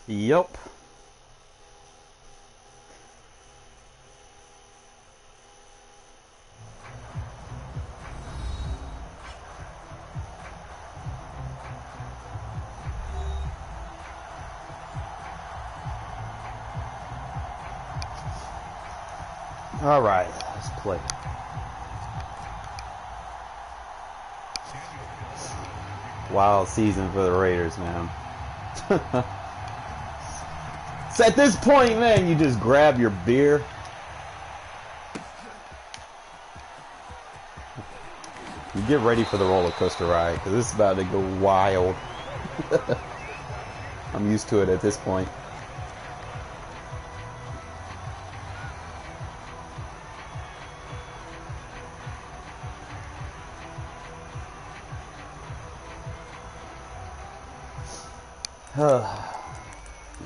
Yup. All right, let's play. Wild season for the Raiders, man. So at this point, man, you just grab your beer. You get ready for the roller coaster ride, because this is about to go wild. I'm used to it at this point.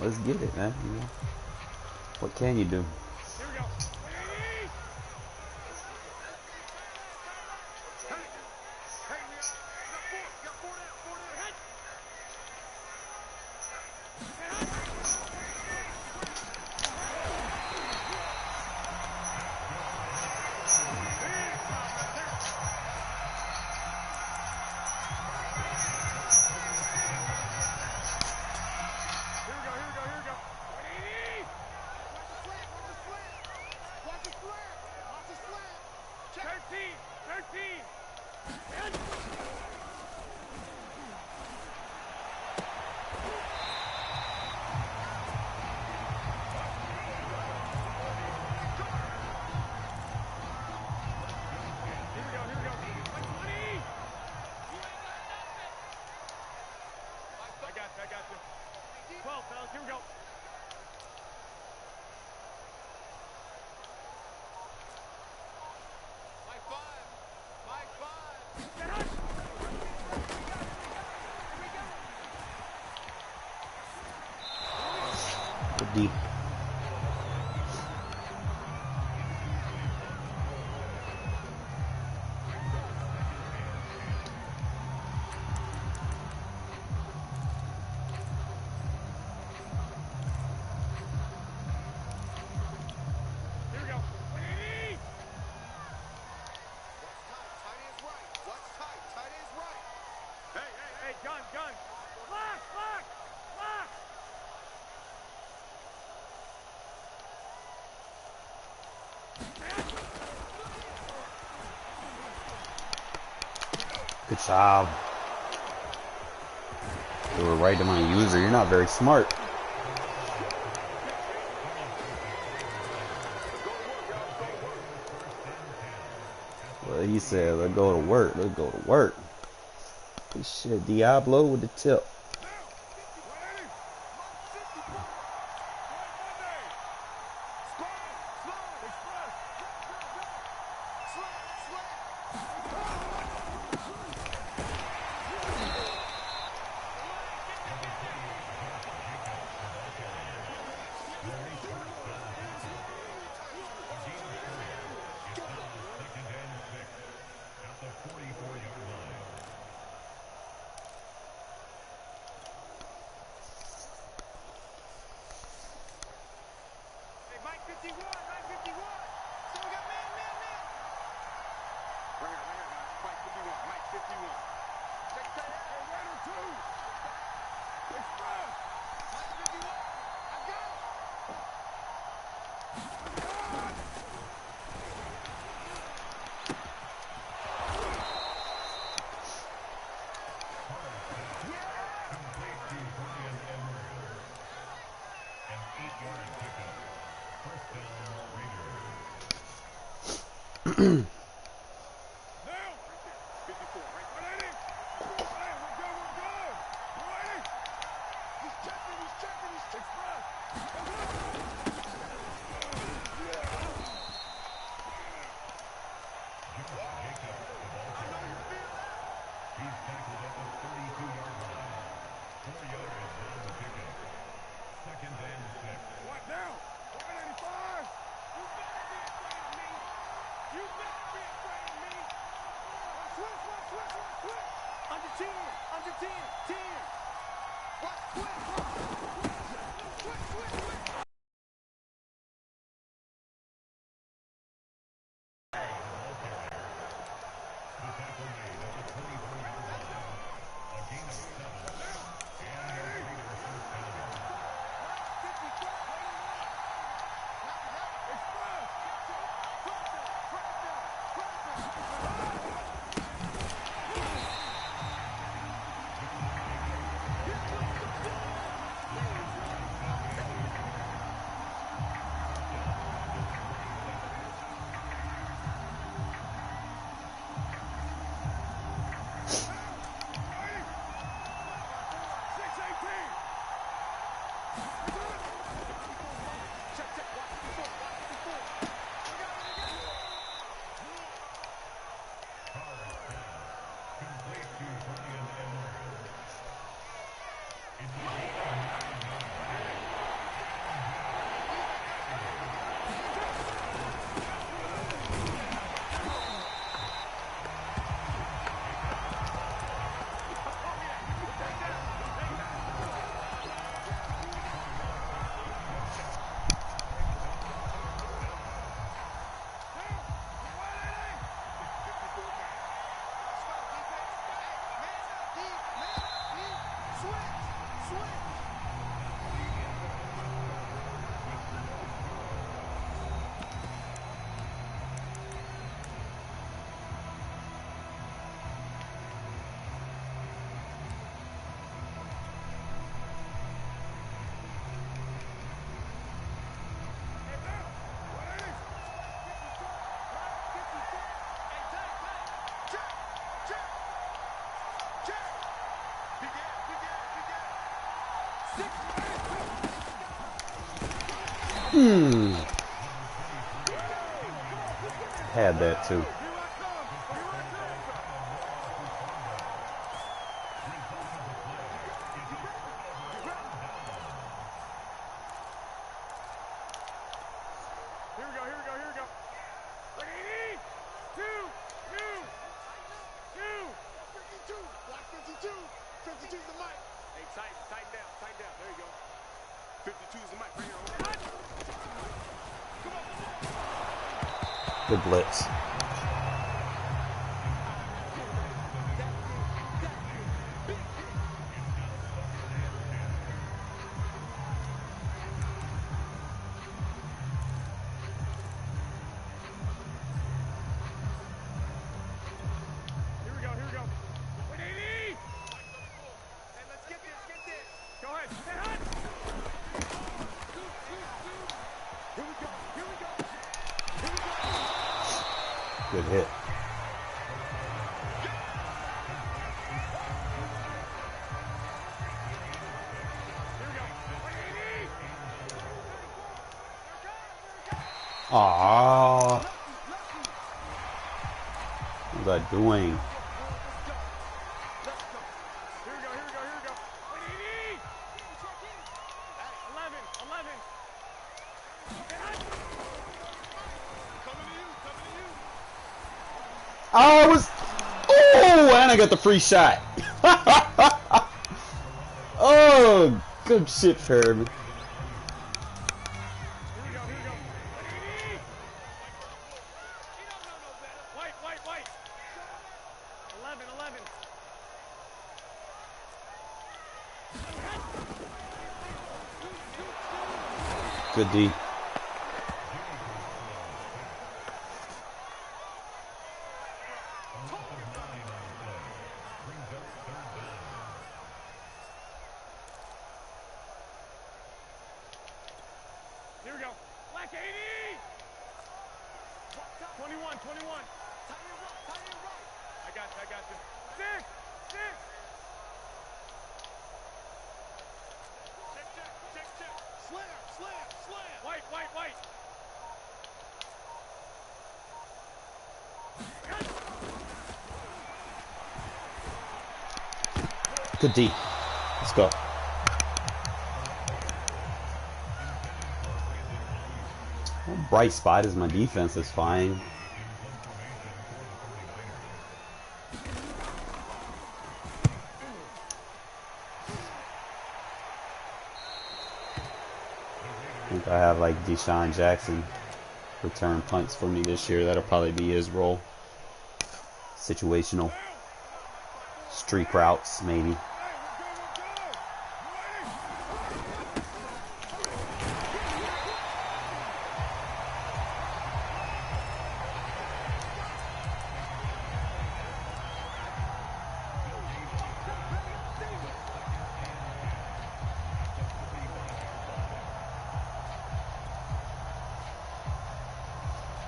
Let's get it, man. You know, what can you do? Deep. Good job. They were right to my user. You're not very smart. Well, he said, let's go to work. Let's go to work. Good shit. Diablo with the tip. Had that too. Good blitz. Good hit. Ah, what was I doing? I was. Oh, and I got the free shot. Oh, good shit, Herb. Good D. Here we go. Black 80! 21. Tight and right. I got you. Six! Check. Slam. White. Good D. Let's go. Bright spot is my defense is fine. I think I have like Deshaun Jackson return punts for me this year. That'll probably be his role. Situational. Streak routes, maybe.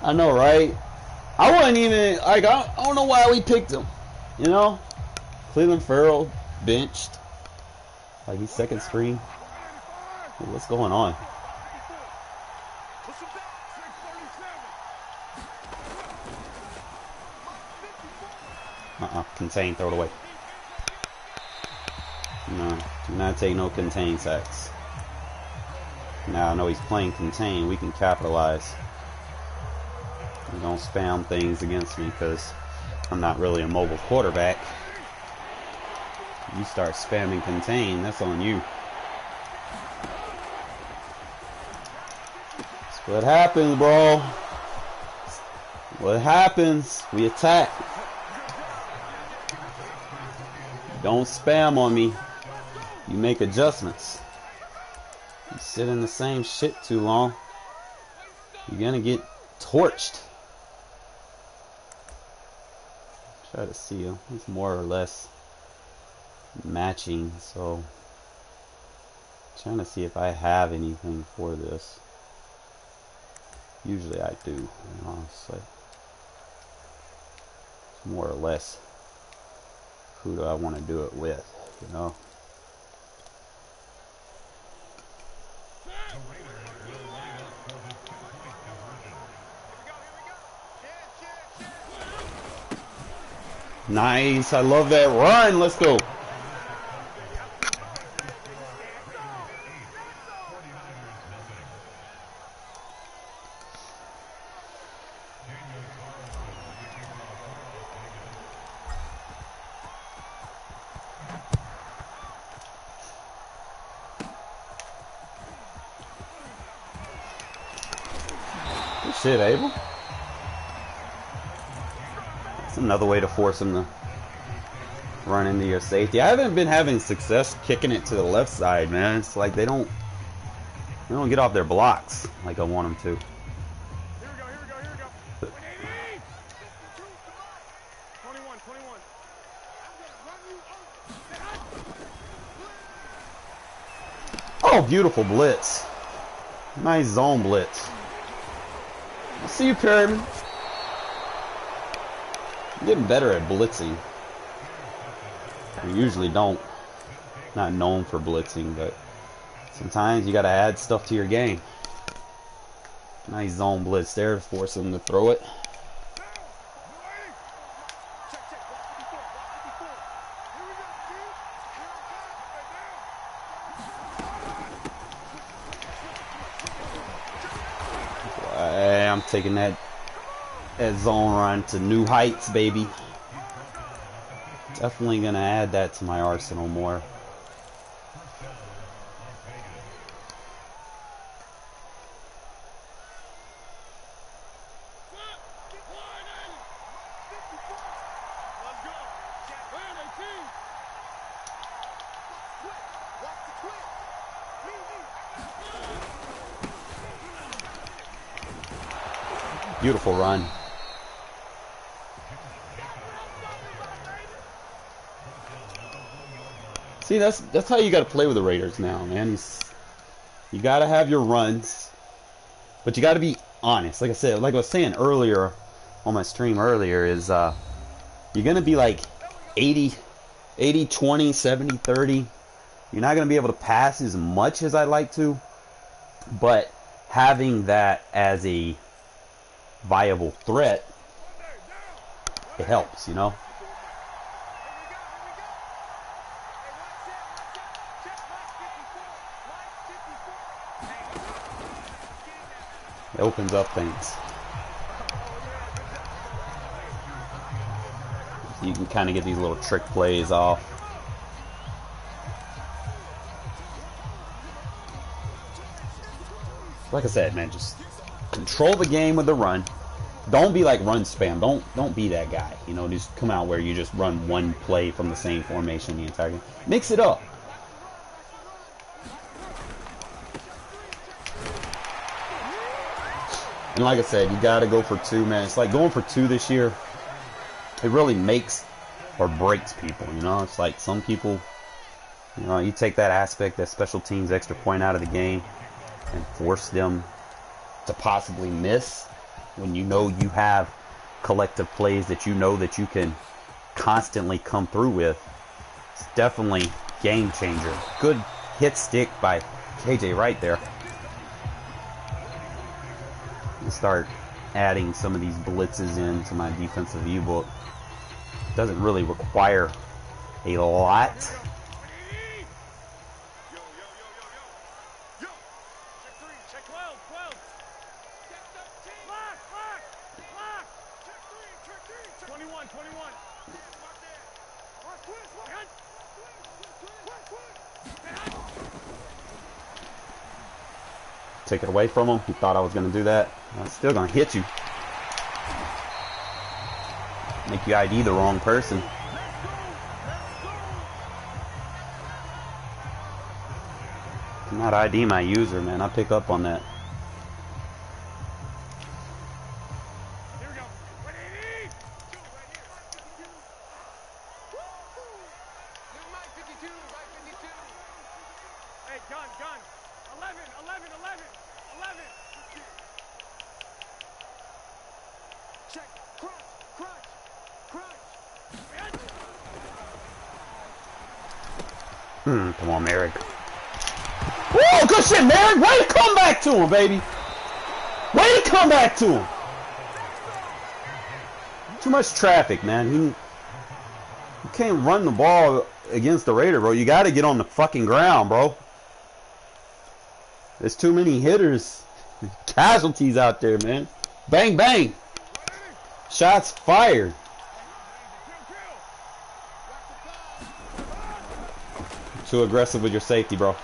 I know, right? I wasn't even, like, I don't know why we picked him. You know? Cleveland Farrell benched. Like, he's second string. What's going on? Contain, throw it away. No, do not take no contain sacks. Now I know he's playing contain, we can capitalize. And don't spam things against me because I'm not really a mobile quarterback. You start spamming contain, that's on you. That's what happens, bro. What happens? We attack. Don't spam on me. You make adjustments. You sit in the same shit too long, you're gonna get torched. Try to see him. He's more or less matching, so trying to see if I have anything for this. Usually I do, honestly. More or less, who do I want to do it with, you know? Nice, I love that run. Let's go. Good shit, Abel. That's another way to force him to run into your safety. I haven't been having success kicking it to the left side, man. It's like they don't get off their blocks like I want them to. Here we go. 21. Oh, beautiful blitz. Nice zone blitz. I see you, Perryman. I'm getting better at blitzing. I usually don't. Not known for blitzing, but sometimes you gotta add stuff to your game. Nice zone blitz there, force him to throw it. I'm taking that zone run to new heights, baby. Definitely gonna add that to my arsenal more. Beautiful run. See, that's how you got to play with the Raiders now, man. You got to have your runs, but you got to be honest. Like I said, like I was saying earlier on my stream earlier, is you're gonna be like 80, 20, 70, 30. You're not gonna be able to pass as much as I'd like to, but having that as a viable threat, it helps, you know. It opens up things. So you can kind of get these little trick plays off. Like I said, man, just control the game with the run. Don't be like run spam. Don't be that guy. You know, just come out where you just run one play from the same formation the entire game. Mix it up. And like I said, you got to go for two, man. It's like going for two this year. It really makes or breaks people, you know. It's like some people, you know, you take that aspect, that special teams extra point out of the game and force them to possibly miss when you know you have collective plays that you know that you can constantly come through with. It's definitely game changer. Good hit stick by KJ right there. Start adding some of these blitzes into my defensive view book. Doesn't really require a lot. Check 12, 12. 21, 21. Take it away from him. He thought I was going to do that. I'm still going to hit you. Make you ID the wrong person. Cannot ID my user, man. I pick up on that. Here we go. 180. Hey, gun. 11. Check. Crunch. Come on, Merrick. Whoa, good shit, Merrick. Way to come back to him, baby. Way to come back to him. Too much traffic, man. You can't run the ball against the Raider, bro. You got to get on the fucking ground, bro. There's too many hitters. Casualties out there, man. Bang, bang. Shots fired. Too aggressive with your safety, bro.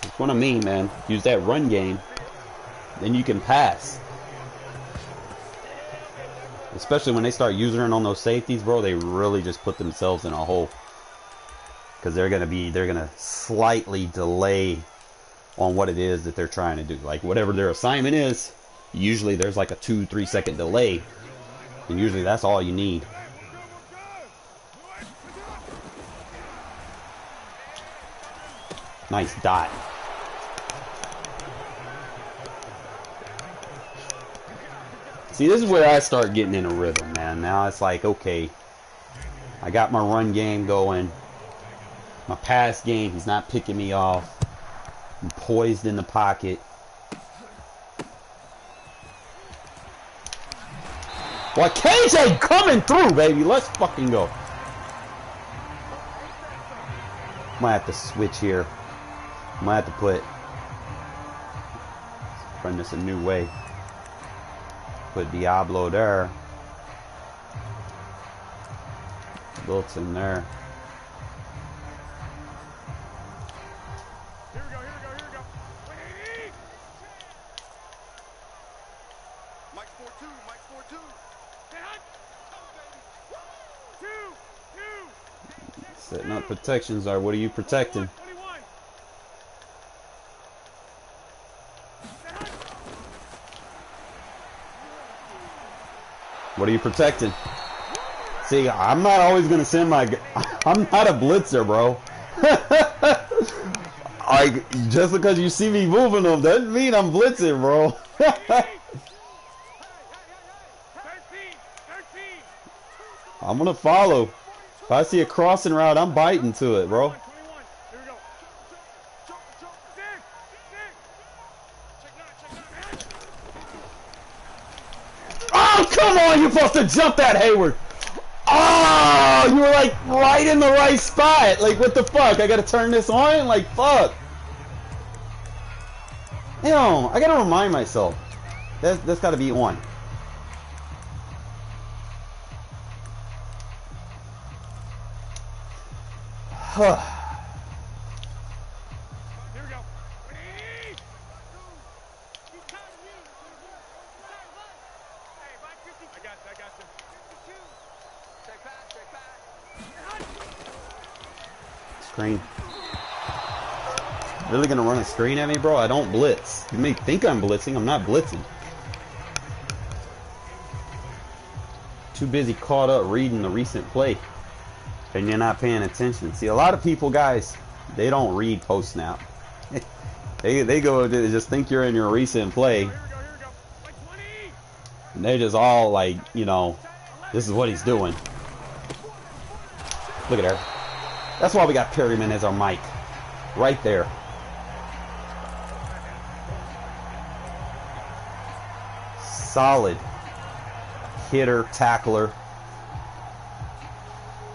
That's what I mean, man. Use that run game. Then you can pass. Especially when they start using it on those safeties, bro, they really just put themselves in a hole. Because they're gonna slightly delay on what it is that they're trying to do. Like whatever their assignment is, usually there's like a 2-3 second delay. And usually that's all you need. Nice dot. See, this is where I start getting in a rhythm, man. Now it's like, okay, I got my run game going. My pass game, he's not picking me off. I'm poised in the pocket. Well, KJ coming through, baby. Let's fucking go. Might have to switch here. Might have to run this a new way. Put Diablo there. Wilson there. Here we go. 180. Mike 4-2. Two. Setting up protections are. What are you protecting? 21. What are you protecting? See, I'm not always gonna send my. I'm not a blitzer, bro. Like just because you see me moving them doesn't mean I'm blitzing, bro. 13. I'm gonna follow. If I see a crossing route, I'm biting to it, bro. 21. Here we go. Oh, come on! You're supposed to jump that, Hayward. Oh, you were like right in the right spot. Like, what the fuck? I gotta turn this on? Like, fuck. Damn, I gotta remind myself. That's gotta be on. Here we go. 180. I got you. Screen. Really gonna run a screen at me, bro? I don't blitz. You may think I'm blitzing. I'm not blitzing. Too busy caught up reading the recent play. And you're not paying attention. See, a lot of people, guys, they don't read post snap. they go to just think you're in your recent play. Here we go. Like 20. And they just all like, you know, this is what he's doing. Look at her. That's why we got Perryman as our Mike. Right there. Solid hitter, tackler.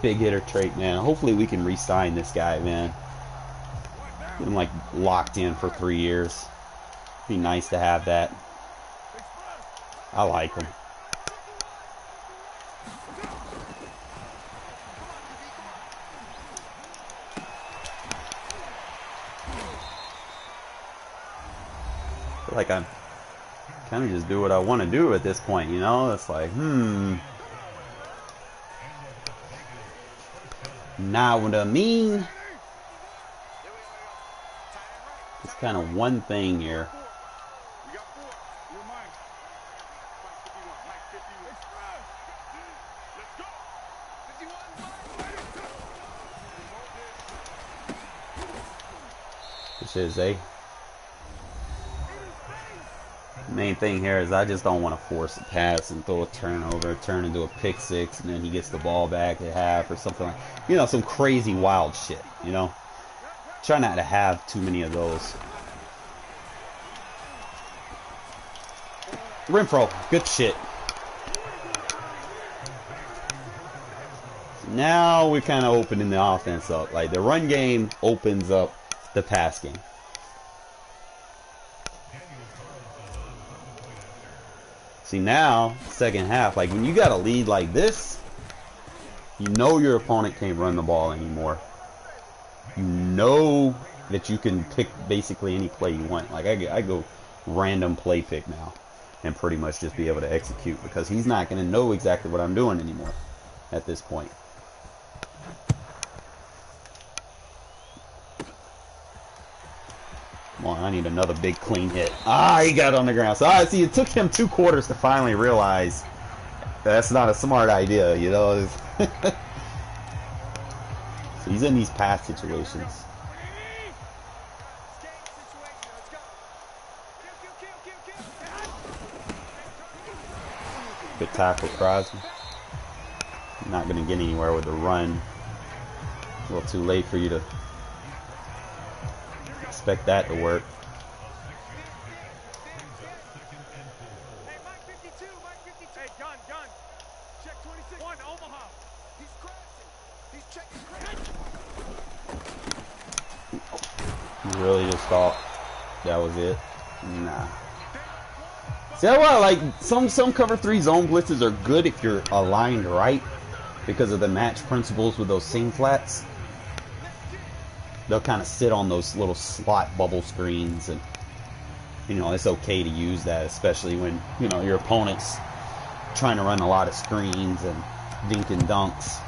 Big hitter trait, man. Hopefully we can re-sign this guy, man. Get him like locked in for 3 years. Be nice to have that. I like him. I feel like I'm kind of just do what I want to do at this point, you know? It's like, Now what I mean? It's kind of one thing here. You got 4. You're mine. Mike 51. Mike 51. Let's go. 51. This is a main thing here is I just don't want to force a pass and throw a turnover, turn into a pick six, and then he gets the ball back at half or something like, you know, some crazy wild shit, you know. Try not to have too many of those. Renfro, good shit. Now we're kind of opening the offense up. Like the run game opens up the pass game. See now, second half, like when you got a lead like this, you know your opponent can't run the ball anymore. You know that you can pick basically any play you want. Like I go random play pick now and pretty much just be able to execute because he's not going to know exactly what I'm doing anymore at this point. Come on, I need another big clean hit. Ah, he got on the ground. So, see, it took him 2 quarters to finally realize that's not a smart idea, you know. So he's in these pass situations. Good tackle, Crosby. Not going to get anywhere with the run. A little too late for you to expect that to work. Hey, Mike 52, Mike 52. Hey, gun. Check 26. 1, Omaha. He's crashing. He's checking crash. You really just thought that was it? Nah. See, that's why, like, some cover 3 zone blitzes are good if you're aligned right because of the match principles with those seam flats. They'll kind of sit on those little slot bubble screens, and you know it's okay to use that, especially when you know your opponent's trying to run a lot of screens and dink and dunks.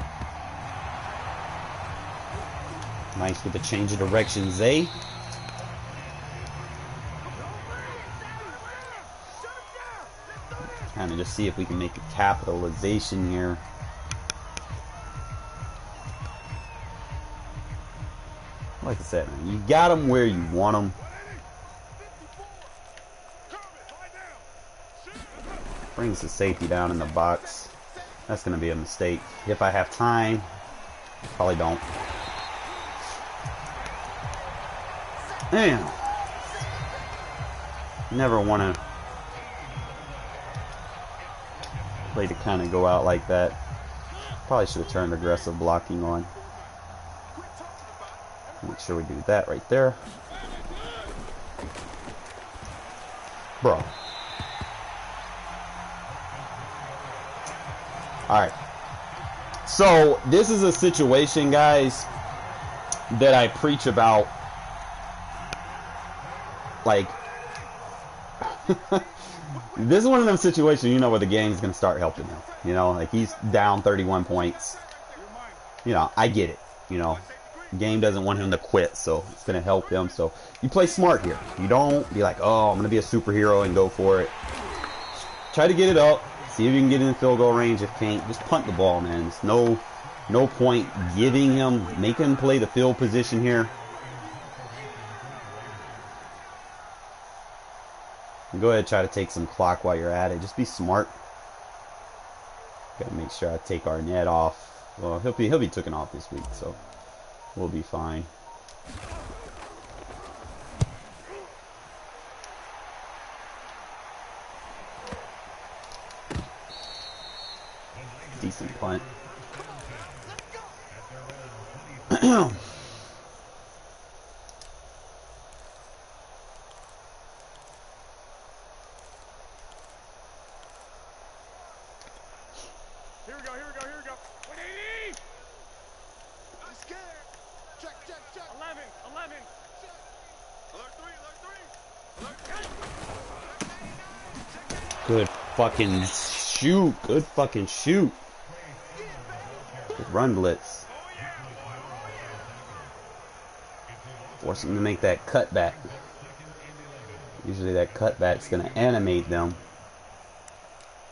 Nice with the change of direction, Zay. Kind of just see if we can make a capitalization here. Like I said, man, you got them where you want them. Brings the safety down in the box. That's going to be a mistake. If I have time, probably don't. Damn. Never want to play to kind of go out like that. Probably should have turned aggressive blocking on. Make sure we do that right there. Bro. Alright. So, this is a situation, guys, that I preach about. Like, this is one of them situations, you know, where the game's going to start helping him. You know, like he's down 31 points. You know, I get it. You know, game doesn't want him to quit, so it's going to help him. So you play smart here. You don't be like, oh, I'm going to be a superhero and go for it. Try to get it up. See if you can get in the field goal range. If can't, just punt the ball, man. There's no point giving him, making him play the field position here. Go ahead and try to take some clock while you're at it. Just be smart. Gotta make sure I take Arnett off. Well, he'll be taken off this week, so We'll be fine. Decent punt. Here we go, here we go, here we go. 180! I'm scared. Check, check, check. 11, 11. Alert 3, alert 3. Alert 10. Good fucking shoot. Good fucking shoot. Good run blitz. Force them to make that cutback. Usually that cutback's going to animate them.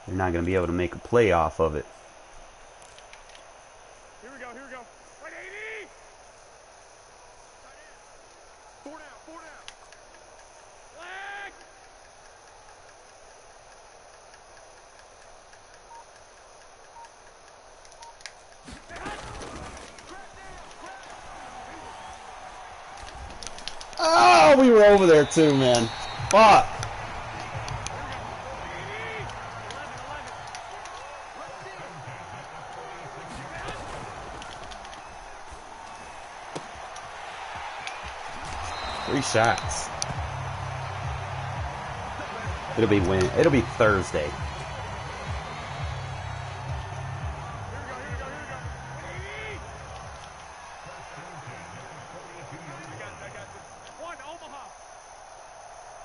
They're not going to be able to make a play off of it. Here we go, here we go. 180! 4 down, 4 down. Flag! Oh, we were over there too, man. Fuck. 3 shots. It'll be win. It'll be Thursday. Here we go, here we go, here we go. 180! I got this. 1, Omaha.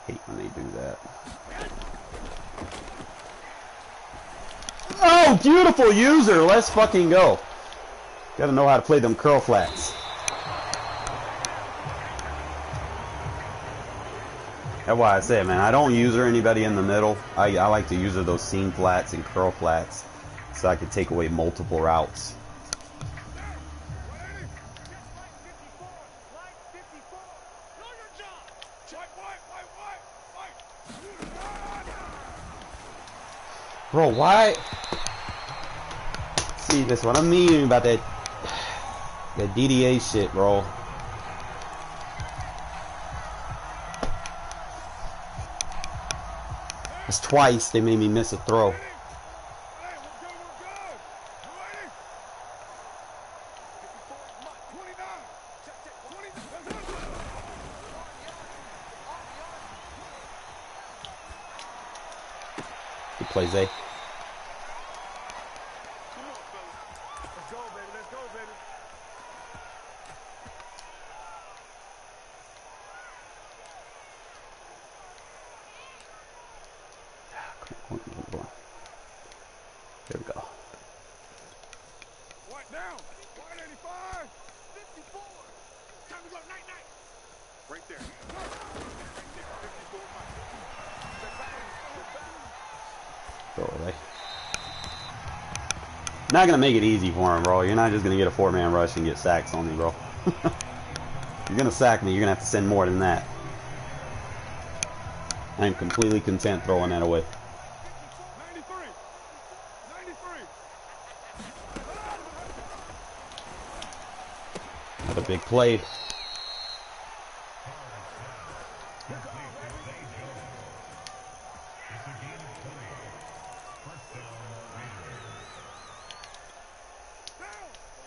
Hate when they do that. Oh, beautiful user. Let's fucking go. Gotta know how to play them curl flats. That's why I say, man, I don't user anybody in the middle. I like to user those seam flats and curl flats so I can take away multiple routes. Flag 54. Know your job. Check, white. Bro, why? See, that's what I mean about that DDA shit, bro. It's twice they made me miss a throw. Hey, we're good. 29. Check, 20. Good play, Zay. Come on, fellas. Let's go, baby, let's go, baby. There we go. White down. 185. 54. Time to go. Night. Right there. Right there. 54 Mike. Check back. Throw it away. Not gonna make it easy for him, bro. You're not just gonna get a 4-man rush and get sacks on me, bro. You're gonna sack me, you're gonna have to send more than that. I'm completely content throwing that away. 93. 93. Another big play. Down.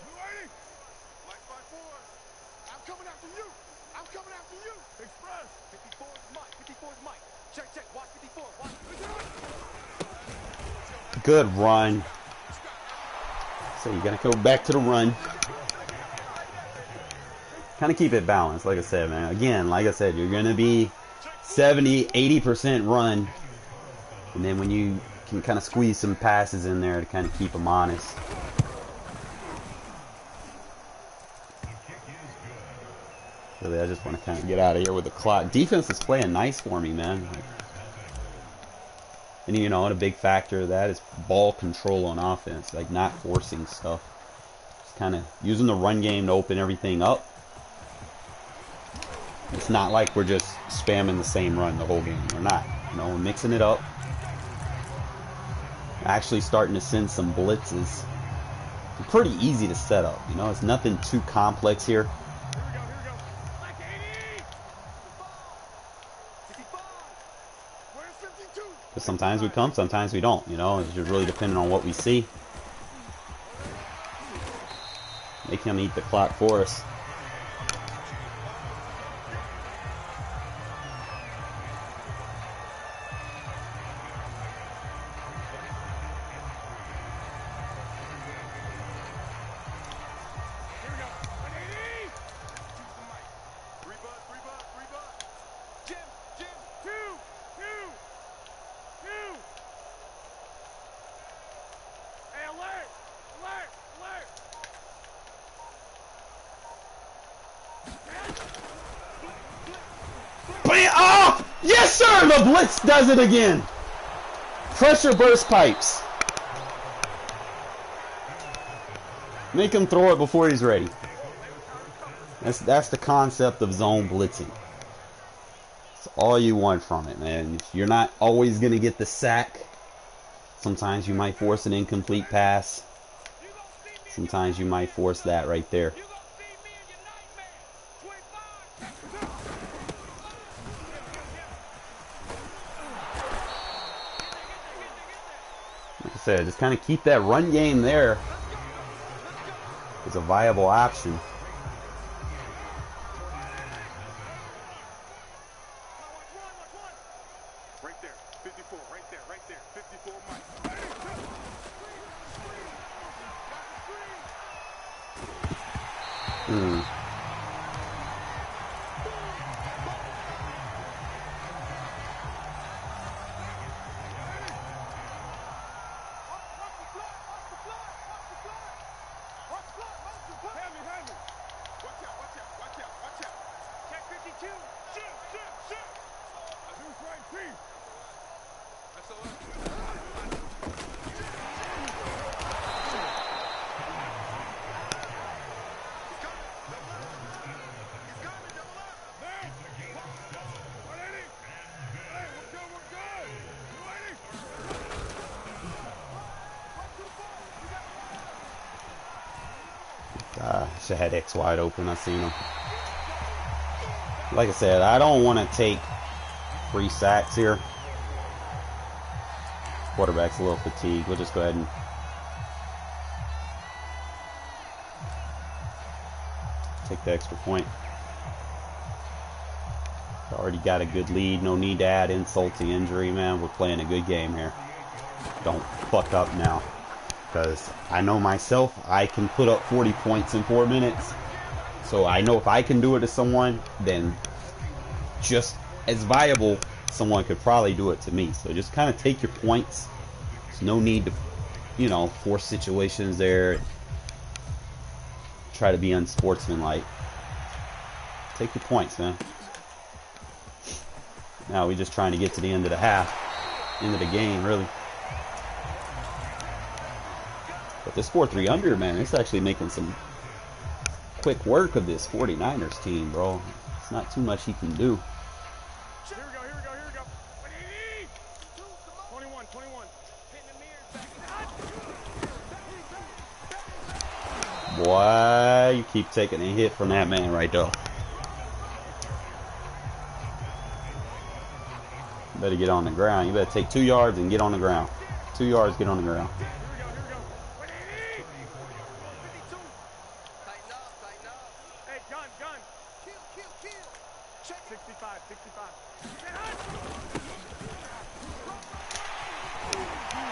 280. Mike 54. I'm coming after you. Express. 54 is Mike, 54 is Mike. Check, watch 54, watch. Good run. So you gotta go back to the run. Kind of keep it balanced, like I said, man. Again, like I said, you're gonna be 70-80% run, and then when you can kind of squeeze some passes in there to kind of keep them honest. Really, I just want to kind of get out of here with the clock. Defense is playing nice for me, man. And you know, and a big factor of that is ball control on offense, like not forcing stuff. Just kind of using the run game to open everything up. It's not like we're just spamming the same run the whole game. We're not. You know, we're mixing it up. Actually starting to send some blitzes. pretty easy to set up. You know, it's nothing too complex here. Here we go. Like 80! 65! Where's 52? But sometimes we come, sometimes we don't. You know, it's just really depending on what we see. Make him eat the clock for us. Here we go. 180! Three bucks. Jim! 2! Hey, alert! Bam! Oh! Yes, sir! The blitz does it again. Pressure burst pipes. Make him throw it before he's ready. That's the concept of zone blitzing. It's all you want from it, man. You're not always going to get the sack. Sometimes you might force an incomplete pass. Sometimes you might force that right there. You gonna see me in your nightmare! 25! Like I said, just kind of keep that run game there. It's a viable option. Right there. 54. Right there. 54 Mike. Heavy. Watch out. Check 52! Shoot! Deuce right, P. That's all Should have had X wide open. I seen him. Like I said, I don't want to take 3 sacks here. Quarterback's a little fatigued. We'll just go ahead and take the extra point. Already got a good lead. No need to add insult to injury, man. We're playing a good game here. Don't fuck up now. Because I know myself, I can put up 40 points in 4 minutes. So I know if I can do it to someone, then just as viable, someone could probably do it to me. So just kind of take your points. There's no need to, you know, force situations there. Try to be unsportsmanlike. Take your points, man. Now we're just trying to get to the end of the half. End of the game, really. But this 4-3 under, man, it's actually making some quick work of this 49ers team, bro. It's not too much he can do. Here we go. 21. Boy, you keep taking a hit from that man right there. You better get on the ground. You better take 2 yards and get on the ground. 2 yards, get on the ground. Here we go. 180! 52! Tighten up. Hey, gun! Kill. Check 65.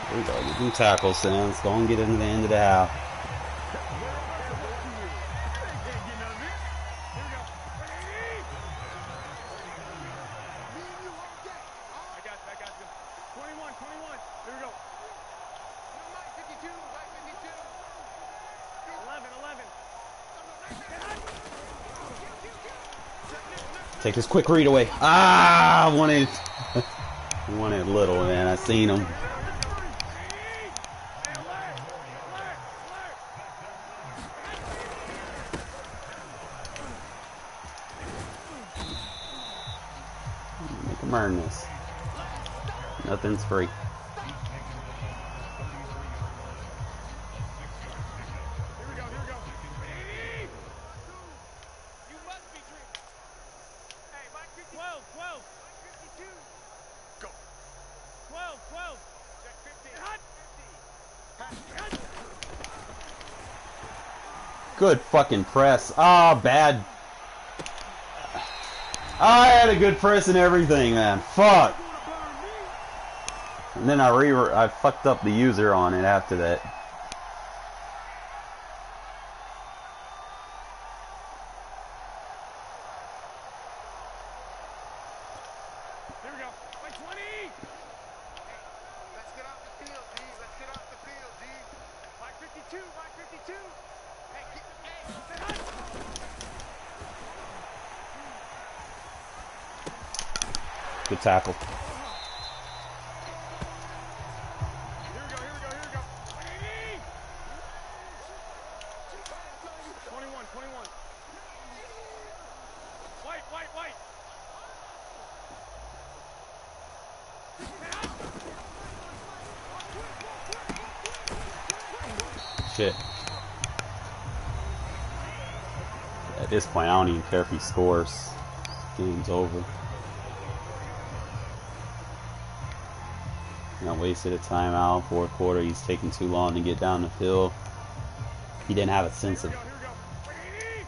There we go. Get some tackles, Sam. Let's go and get into the end of the half. I got you. 21. Here we go. Mike 52. 11. Take this quick read away. Ah, I wanted little, man. I seen him. Make him earn this. Nothing's free. 12. Check 15. Hot. 50. Good fucking press. Ah, bad. I had a good press and everything, man. Fuck. And then I fucked up the user on it after that. Here we go. By 20. Let's get off the field, D. Let's get off the field, D. By 52. By 52. Hey, get, hey. Set hot. Good tackle. Here we go. Here we go. Here we go. 21. 21. White. White. White. Shit. At this point, I don't even care if he scores. Game's over. Not wasted a timeout. Fourth quarter, he's taking too long to get down the field. He didn't have a sense of Here we go.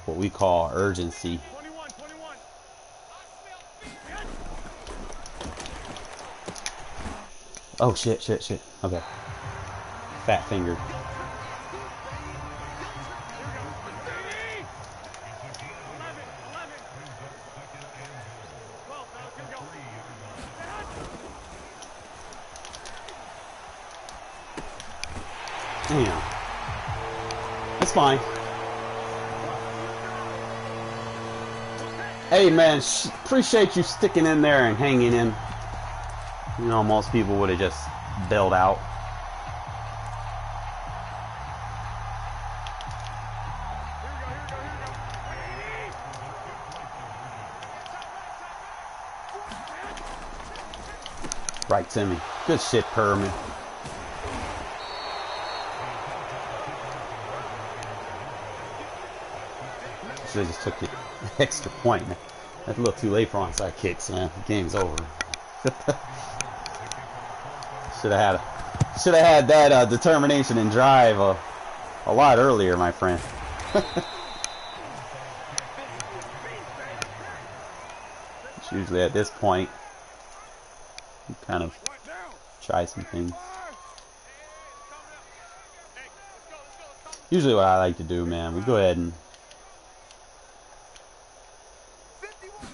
what we call urgency. 21. 21. Oh shit, shit, shit. Okay. Fat fingered. 11. 11. 12. Now it's gonna go. Set hot. Damn. That's fine. Hey man, appreciate you sticking in there and hanging in. You know, most people would have just bailed out. Here we go. Here we go. Here we go. Right to me. Good shit, Perman. Should have just took the extra point. That's a little too late for onside kicks, man. The game's over. Should have had that determination and drive a lot earlier, my friend. It's usually at this point, you kind of What now? try some things. Fire! Usually what I like to do, man, we go ahead and 51.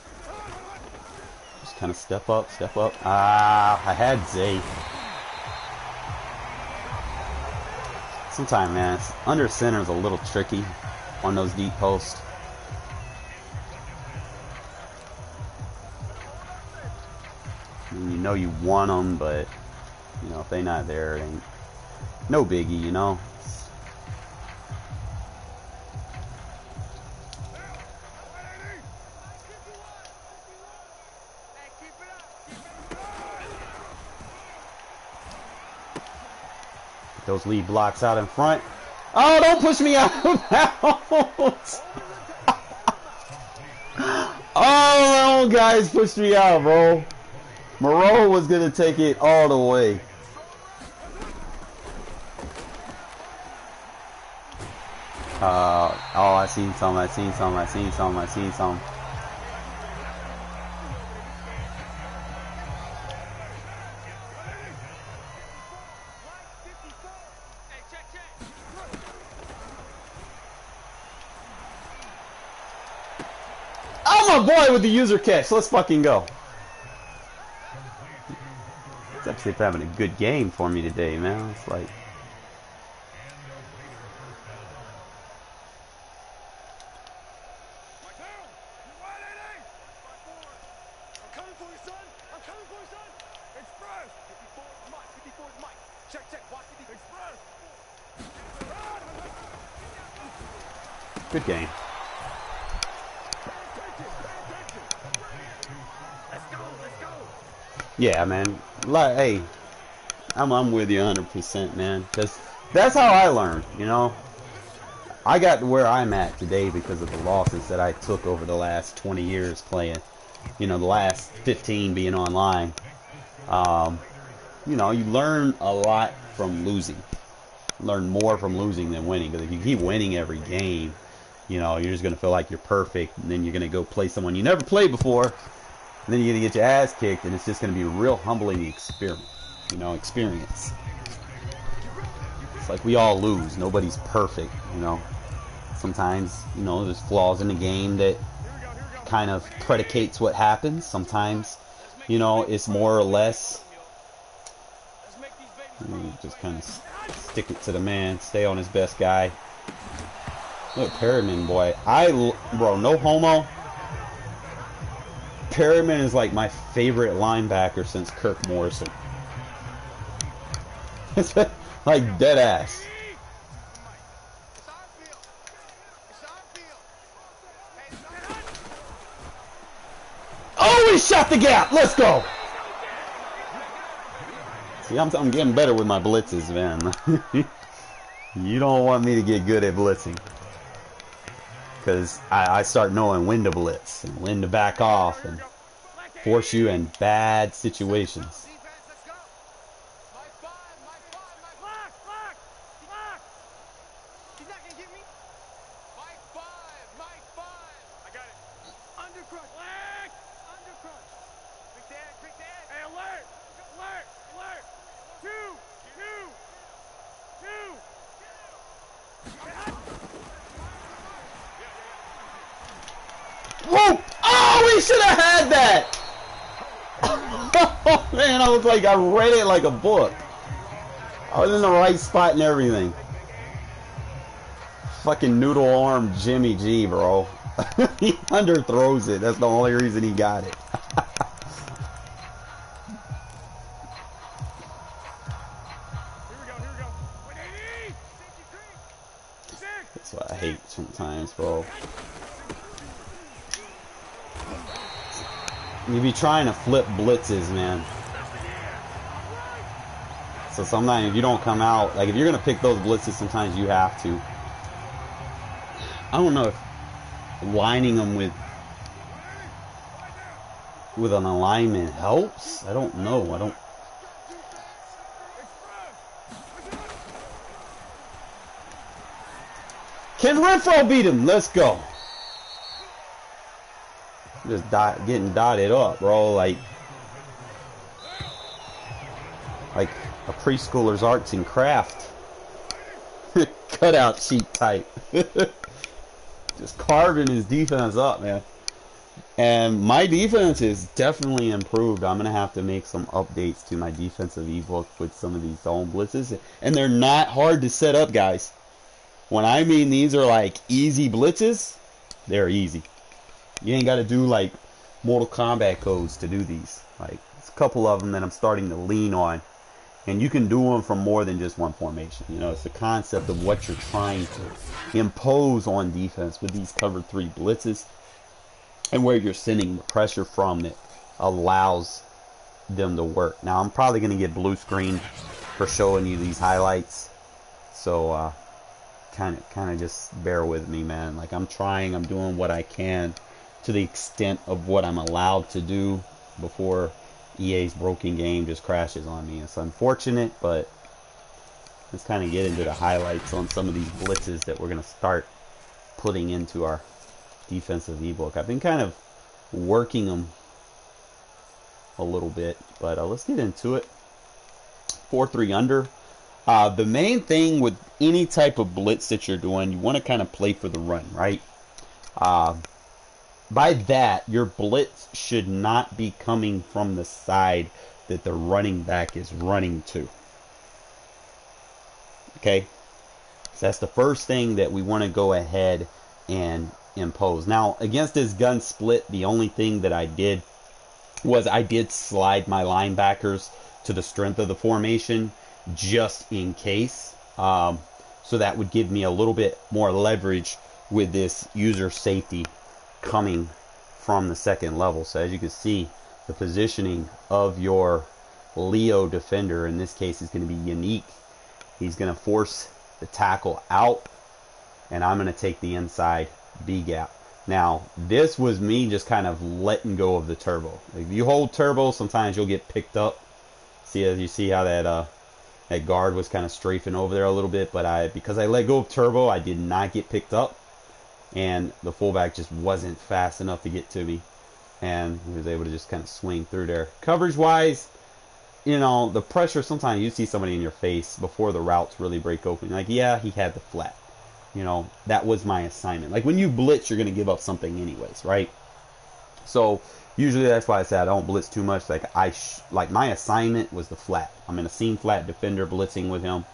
just kind of step up, step up. Ah, I had Zay. Sometimes, man, under center is a little tricky on those deep posts. I mean, you know you want them, but you know if they not there, it ain't no biggie, you know. Hey, keep it up. Those lead blocks out in front. Oh, don't push me out of bounds. Oh, guys pushed me out, bro. Moreau was going to take it all the way. Oh, I seen some. Hey, check, check. Oh, my boy with the user catch. Let's fucking go. It's actually having a good game for me today, man. It's like... Mike down! You wide, AD? 5-4. I'm coming for you, son! I'm coming for you, son! Express! 54 is Mike. 54 is Mike. Check, check. Watch 50. Express! Good game. Let's go! Let's go! Yeah, man. Like, hey, I'm with you 100%, man. That's how I learned, you know. I got to where I'm at today because of the losses that I took over the last 20 years playing. You know, the last 15 being online. you know, you learn a lot from losing. Learn more from losing than winning. Because if you keep winning every game, you know, you're just going to feel like you're perfect. And then you're going to go play someone you never played before. And then you're going to get your ass kicked. And it's just going to be a real humbling experience. You know, experience. It's like we all lose. Nobody's perfect, you know. Sometimes, you know, there's flaws in the game that kind of predicates what happens. Sometimes, you know, it's more or less, you know, just kind of stick it to the man, stay on his best guy. Look, Perryman, boy, bro, no homo. Perryman is like my favorite linebacker since Kirk Morrison. It's like dead ass. Oh, he shot the gap. Let's go. See, I'm getting better with my blitzes, man. You don't want me to get good at blitzing. Because I start knowing when to blitz and when to back off and force you in bad situations. Whoa! Oh, we should have had that! Oh, man, I was like, I read it like a book. I was in the right spot and everything. Fucking noodle arm Jimmy G, bro. He underthrows it. That's the only reason he got it. That's what I hate sometimes, bro. You be trying to flip blitzes, man. So sometimes if you don't come out, like if you're gonna pick those blitzes, sometimes you have to. I don't know if lining them with an alignment helps. I don't know. I don't. Can Renfro beat him? Let's go. Just getting dotted up, bro, like a preschooler's arts and craft cutout sheet type. Just carving his defense up, man. And my defense is definitely improved. I'm gonna have to make some updates to my defensive ebook with some of these zone blitzes, and they're not hard to set up, guys. When I mean these are like easy blitzes, they're easy. You ain't got to do like Mortal Kombat codes to do these. Like, it's a couple of them that I'm starting to lean on. And you can do them from more than just one formation. You know, it's the concept of what you're trying to impose on defense with these cover 3 blitzes. And where you're sending the pressure from that allows them to work. Now, I'm probably going to get blue screen for showing you these highlights. So, kind of just bear with me, man. Like, I'm doing what I can to the extent of what I'm allowed to do before EA's broken game just crashes on me. It's unfortunate, but let's kind of get into the highlights on some of these blitzes that we're going to start putting into our defensive ebook. I've been kind of working them a little bit, but let's get into it. 4-3 under. The main thing with any type of blitz that you're doing, you want to kind of play for the run, right? By that, your blitz should not be coming from the side that the running back is running to. Okay? So that's the first thing that we want to go ahead and impose. Now, against this gun split, the only thing that I did was I did slide my linebackers to the strength of the formation just in case. So that would give me a little bit more leverage with this user safety coming from the second level. So as you can see, the positioning of your Leo defender in this case is going to be unique. He's going to force the tackle out, and I'm going to take the inside B gap. Now, this was me just kind of letting go of the turbo. If you hold turbo, sometimes you'll get picked up See, as you see how that guard was kind of strafing over there a little bit, but because I let go of Turbo, I did not get picked up, and the fullback just wasn't fast enough to get to me, and he was able to just kind of swing through there. Coverage wise, you know, the pressure, sometimes you see somebody in your face before the routes really break open. Like, yeah, he had the flat. You know, that was my assignment. Like, when you blitz, you're going to give up something anyways, right? So, usually that's why I say I don't blitz too much. Like, my assignment was the flat. I'm in a seam flat defender blitzing with him,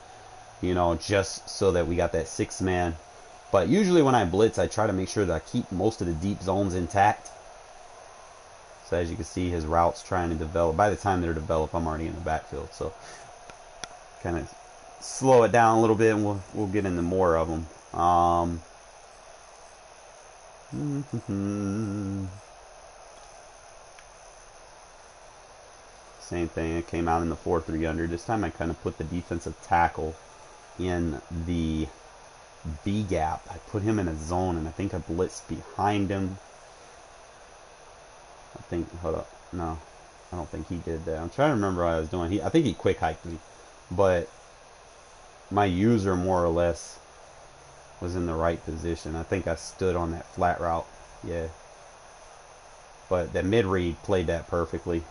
you know, just so that we got that 6-man. But usually when I blitz, I try to make sure that I keep most of the deep zones intact. So as you can see, his route's trying to develop. By the time they're developed, I'm already in the backfield. So kind of slow it down a little bit, and we'll get into more of them. Same thing. It came out in the 4-3 under. This time I kind of put the defensive tackle in the B gap. I put him in a zone, and I think I blitzed behind him. Hold up. No, I don't think he did that. I'm trying to remember what I was doing. I think he quick hiked me, but my user more or less was in the right position. I think I stood on that flat route. Yeah. But the mid read played that perfectly.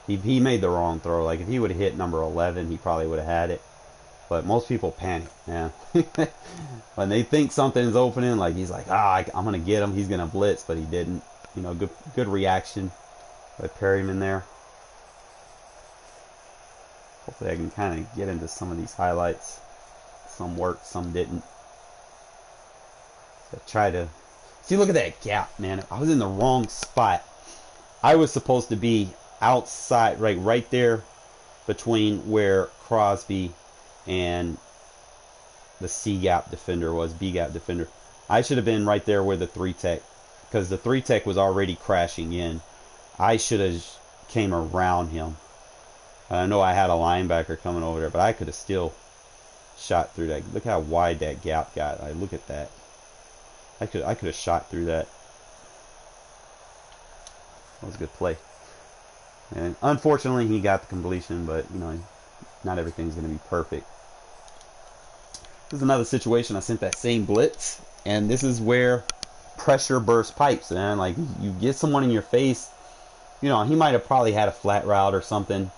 He made the wrong throw. Like, if he would have hit number 11, he probably would have had it. But most people panic, man. When they think something's opening, like, he's like, I'm going to get him. He's going to blitz, but he didn't. You know, good reaction by Perryman there. Hopefully I can kind of get into some of these highlights. Some worked, some didn't. So try to... See, look at that gap, man. I was in the wrong spot. I was supposed to be outside, right there between where Crosby and the C gap defender was, B gap defender. I should have been right there where the 3-tech, because the 3-tech was already crashing in. I should have came around him. I know I had a linebacker coming over there, but I could have still shot through that. Look how wide that gap got. Look at that. I could have shot through that. That was a good play. And unfortunately, he got the completion, but you know, not everything's going to be perfect. This is another situation. I sent that same blitz, and this is where pressure burst pipes, man. Like, you get someone in your face, you know, he might have probably had a flat route or something,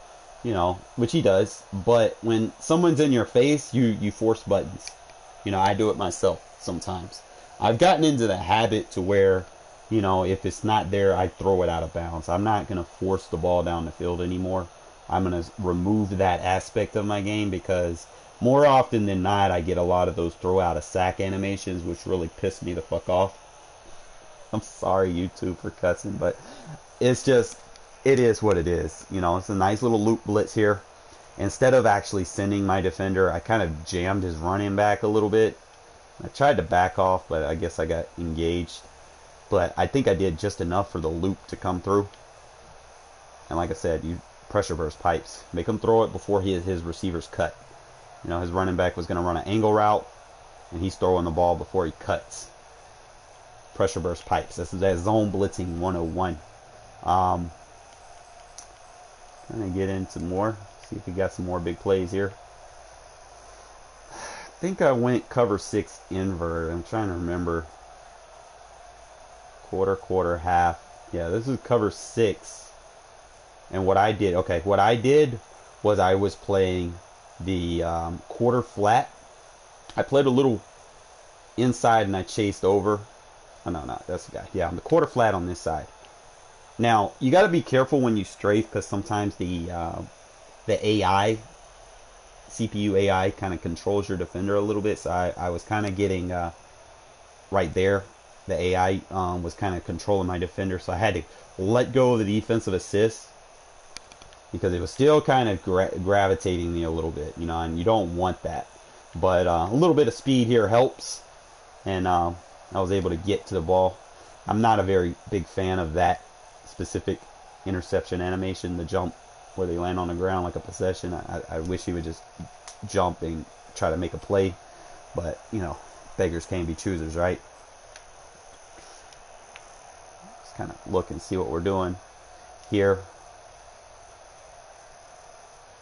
you know, which he does. But when someone's in your face, you force buttons. You know, I do it myself sometimes. I've gotten into the habit to where, you know, if it's not there, I throw it out of bounds. I'm not going to force the ball down the field anymore. I'm going to remove that aspect of my game, because more often than not, I get a lot of those throw out a sack animations, which really piss me the fuck off. I'm sorry, YouTube, for cussing, but it's just, it is what it is. You know, it's a nice little loop blitz here. Instead of actually sending my defender, I kind of jammed his running back a little bit. I tried to back off, but I guess I got engaged. But I think I did just enough for the loop to come through. And like I said, you pressure burst pipes. Make him throw it before his receivers cut. You know, his running back was going to run an angle route, and he's throwing the ball before he cuts. Pressure burst pipes. This is that zone blitzing 101. Trying to get into more. See if we got some more big plays here. I think I went cover 6 invert. I'm trying to remember. Quarter, half. Yeah, this is cover 6. And what I did was I was playing the quarter flat. I played a little inside and I chased over. Oh, no, that's the guy. Yeah, I'm the quarter flat on this side. Now, you got to be careful when you strafe, because sometimes the AI, CPU AI, kind of controls your defender a little bit. So I was kind of getting right there. The AI was kind of controlling my defender, so I had to let go of the defensive assist, because it was still kind of gravitating me a little bit, you know, and you don't want that. But a little bit of speed here helps, and I was able to get to the ball. I'm not a very big fan of that specific interception animation, the jump where they land on the ground like a possession. I wish he would just jump and try to make a play, but, you know, beggars can't be choosers, right? Kind of look and see what we're doing here.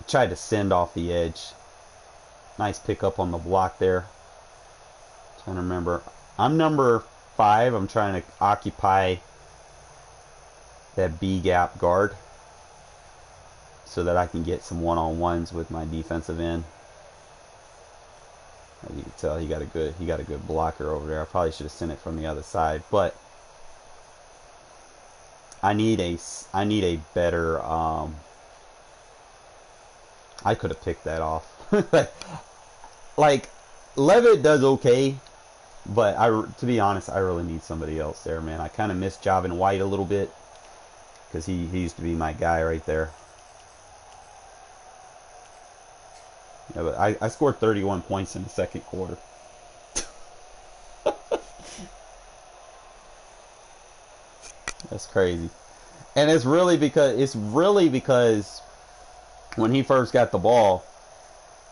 Tried to send off the edge. Nice pickup on the block there. Trying to remember. I'm number 5. I'm trying to occupy that B gap guard so that I can get some one-on-ones with my defensive end. As you can tell, he got a good blocker over there. I probably should have sent it from the other side, but I need a better. I could have picked that off. Like Levitt does okay, but to be honest, I really need somebody else there, man. I kind of miss Javin White a little bit because he used to be my guy right there. Yeah, but I scored 31 points in the second quarter. That's crazy. And it's really because when he first got the ball,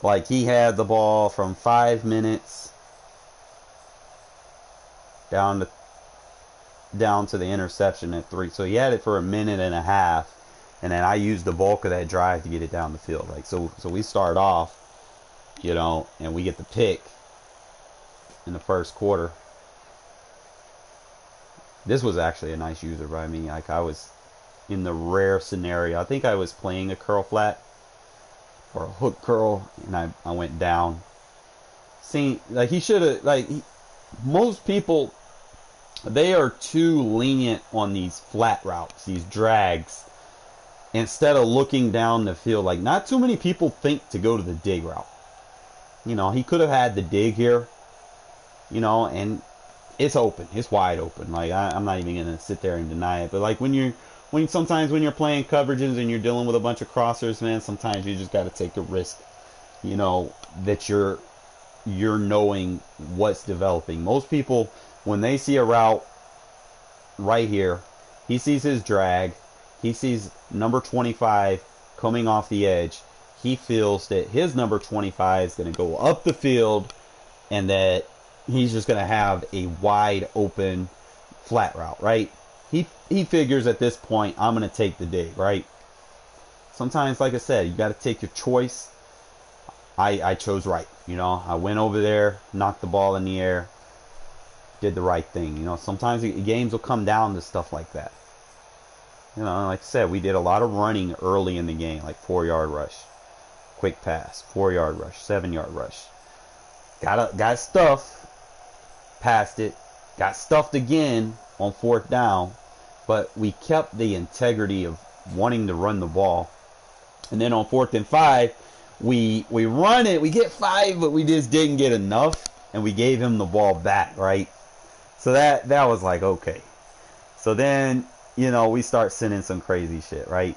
like he had the ball from 5 minutes down to the interception at 3. So he had it for a minute and a half, and then I used the bulk of that drive to get it down the field. Like so we start off, you know, and we get the pick in the first quarter. This was actually a nice user by me. Like I was in the rare scenario. I think I was playing a curl flat or a hook curl, and I went down. See, like he should have, most people, they are too lenient on these flat routes, these drags, instead of looking down the field. Like not too many people think to go to the dig route. You know, he could have had the dig here, you know, and it's open. It's wide open. Like I'm not even gonna sit there and deny it. But like sometimes when you're playing coverages and you're dealing with a bunch of crossers, man, sometimes you just got to take the risk, you know, that you're knowing what's developing. Most people, when they see a route right here, he sees his drag, he sees number 25 coming off the edge, he feels that his number 25 is going to go up the field and that he's just going to have a wide open flat route, right? He figures at this point, I'm going to take the dig, right? Sometimes, like I said, you got to take your choice. I chose right, you know. I went over there, knocked the ball in the air, did the right thing, you know. Sometimes games will come down to stuff like that. You know, like I said, we did a lot of running early in the game, like 4-yard rush, quick pass, 4-yard rush, 7-yard rush. Got stuffed, passed it, got stuffed again on 4th down, but we kept the integrity of wanting to run the ball. And then on 4th and 5, we run it, we get 5, but we just didn't get enough, and we gave him the ball back, right? So that was like, okay. So then, you know, we start sending some crazy shit, right?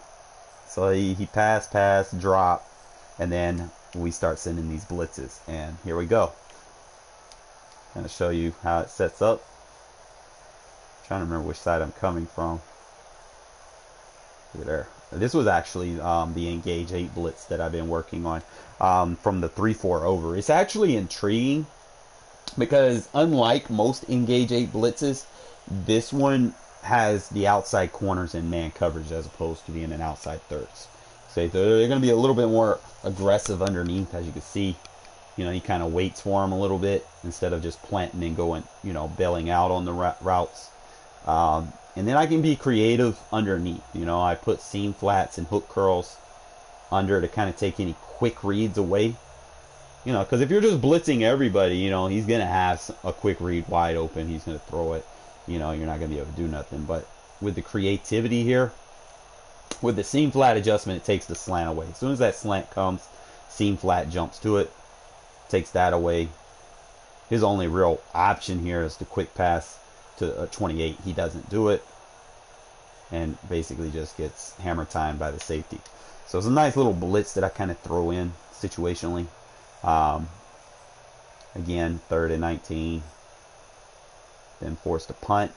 So he pass, drop, and then we start sending these blitzes, and here we go. I'm going to show you how it sets up. I'm trying to remember which side I'm coming from. Look there. This was actually the Engage 8 blitz that I've been working on from the 3-4 over. It's actually intriguing because unlike most Engage 8 blitzes, this one has the outside corners in man coverage as opposed to being in outside thirds. So they're going to be a little bit more aggressive underneath, as you can see. You know, he kind of waits for them a little bit instead of just planting and going, you know, bailing out on the routes. And then I can be creative underneath. You know, I put seam flats and hook curls under to kind of take any quick reads away. You know, because if you're just blitzing everybody, you know, he's going to have a quick read wide open. He's going to throw it. You know, you're not going to be able to do nothing. But with the creativity here, with the seam flat adjustment, it takes the slant away. As soon as that slant comes, seam flat jumps to it, takes that away. His only real option here is the quick pass to 28. He doesn't do it, and basically just gets hammer time by the safety. So it's a nice little blitz that I kind of throw in situationally. Again, 3rd and 19. Then forced to punt.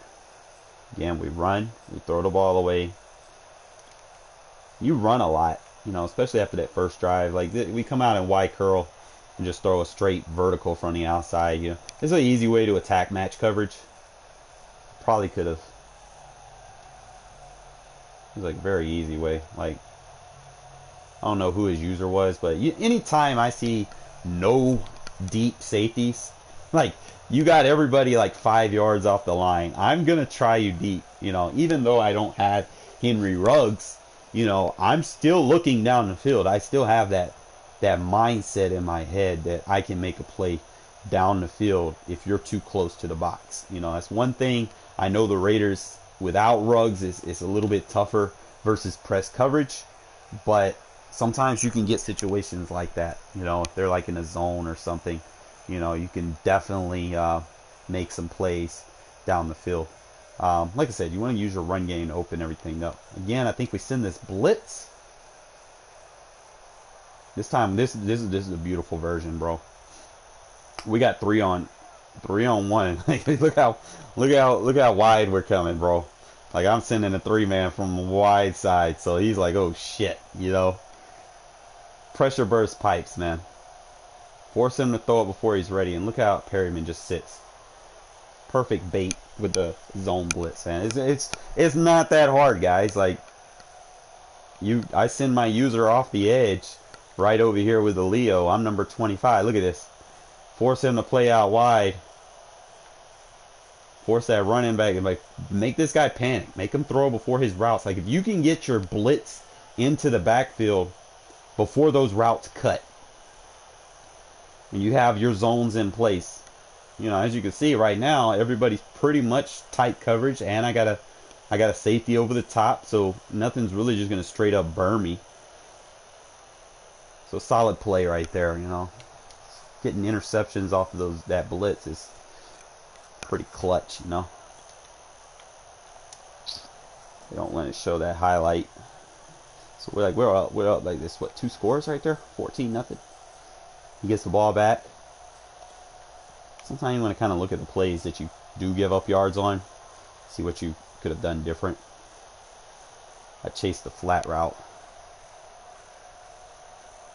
Again, we run. We throw the ball away. You run a lot, you know, especially after that first drive. Like we come out in Y curl and just throw a straight vertical from the outside. You know, this is an easy way to attack match coverage. Probably could have. It was like a very easy way. Like I don't know who his user was, but anytime I see no deep safeties, like you got everybody like 5 yards off the line, I'm gonna try you deep. You know, even though I don't have Henry Ruggs, you know, I'm still looking down the field. I still have that mindset in my head that I can make a play down the field if you're too close to the box. You know, that's one thing. I know the Raiders without Ruggs is a little bit tougher versus press coverage, but sometimes you can get situations like that. You know, if they're like in a zone or something, you know, you can definitely make some plays down the field. Like I said, you want to use your run game to open everything up. Again, I think we send this blitz. This time, this is a beautiful version, bro. We got 3 on 1. look how wide we're coming, bro. Like I'm sending a 3-man from the wide side, so he's like, oh shit, you know. Pressure burst pipes, man. Force him to throw it before he's ready, and look how Perryman just sits. Perfect bait with the zone blitz, man. It's not that hard, guys. Like I send my user off the edge right over here with the Leo. I'm number 25. Look at this. Force him to play out wide. Force that running back and like make this guy panic. Make him throw before his routes. Like if you can get your blitz into the backfield before those routes cut, and you have your zones in place. You know, as you can see right now, everybody's pretty much tight coverage, and I got a safety over the top, so nothing's really just gonna straight up burn me. So solid play right there, you know. Getting interceptions off of that blitz is pretty clutch, you know. They don't want to show that highlight. So we're up like this, what, 2 scores right there? 14-0. He gets the ball back. Sometimes you want to kind of look at the plays that you do give up yards on. See what you could have done different. I chased the flat route.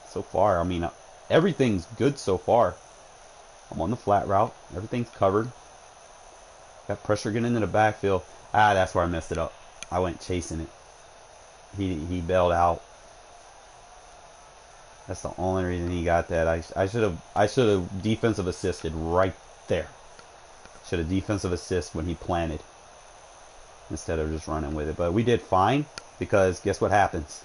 So far, I mean, everything's good so far. I'm on the flat route. Everything's covered. Got pressure getting into the backfield. That's where I messed it up. I went chasing it. He bailed out. That's the only reason he got that. I should have defensive assisted right there. Should have defensive assist when he planted instead of just running with it. But we did fine because guess what happens?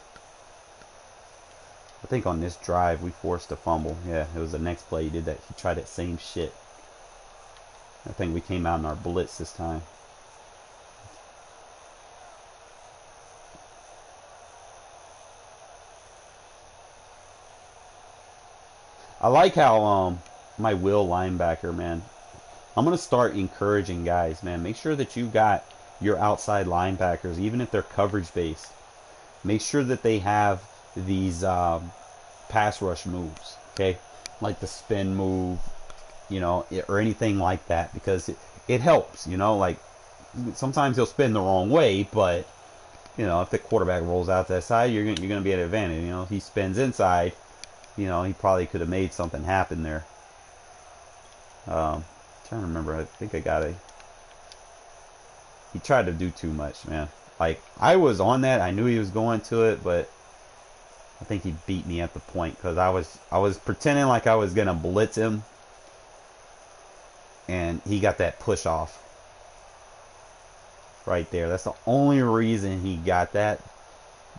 I think on this drive we forced a fumble. Yeah, it was the next play he did that. He tried that same shit. I think we came out in our blitz this time. I like how my will linebacker, man. I'm gonna start encouraging guys, man. Make sure that you got your outside linebackers, even if they're coverage based. Make sure that they have these pass rush moves, okay, like the spin move, you know, or anything like that, because it helps, you know. Like sometimes he'll spin the wrong way, but you know, if the quarterback rolls out that side, you're gonna be at an advantage. You know, if he spins inside, you know, he probably could have made something happen there. Trying to remember, I think I got he tried to do too much, man. Like, I was on that, I knew he was going to it, but I think he beat me at the point, because I was pretending like I was going to blitz him, and he got that push off right there. That's the only reason he got that.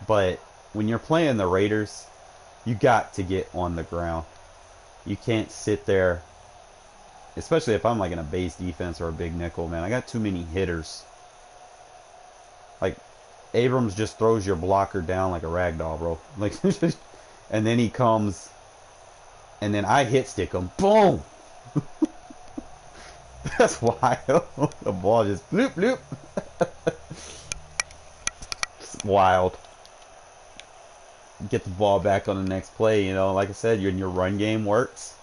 But when you're playing the Raiders, you got to get on the ground. You can't sit there, especially if I'm like in a base defense or a big nickel, man. I got too many hitters. Like, Abrams just throws your blocker down like a rag doll, bro. Like, and then he comes, and then I hit stick him. Boom! That's wild. The ball just bloop, bloop. It's wild. Get the ball back on the next play, you know. Like I said, your run game works.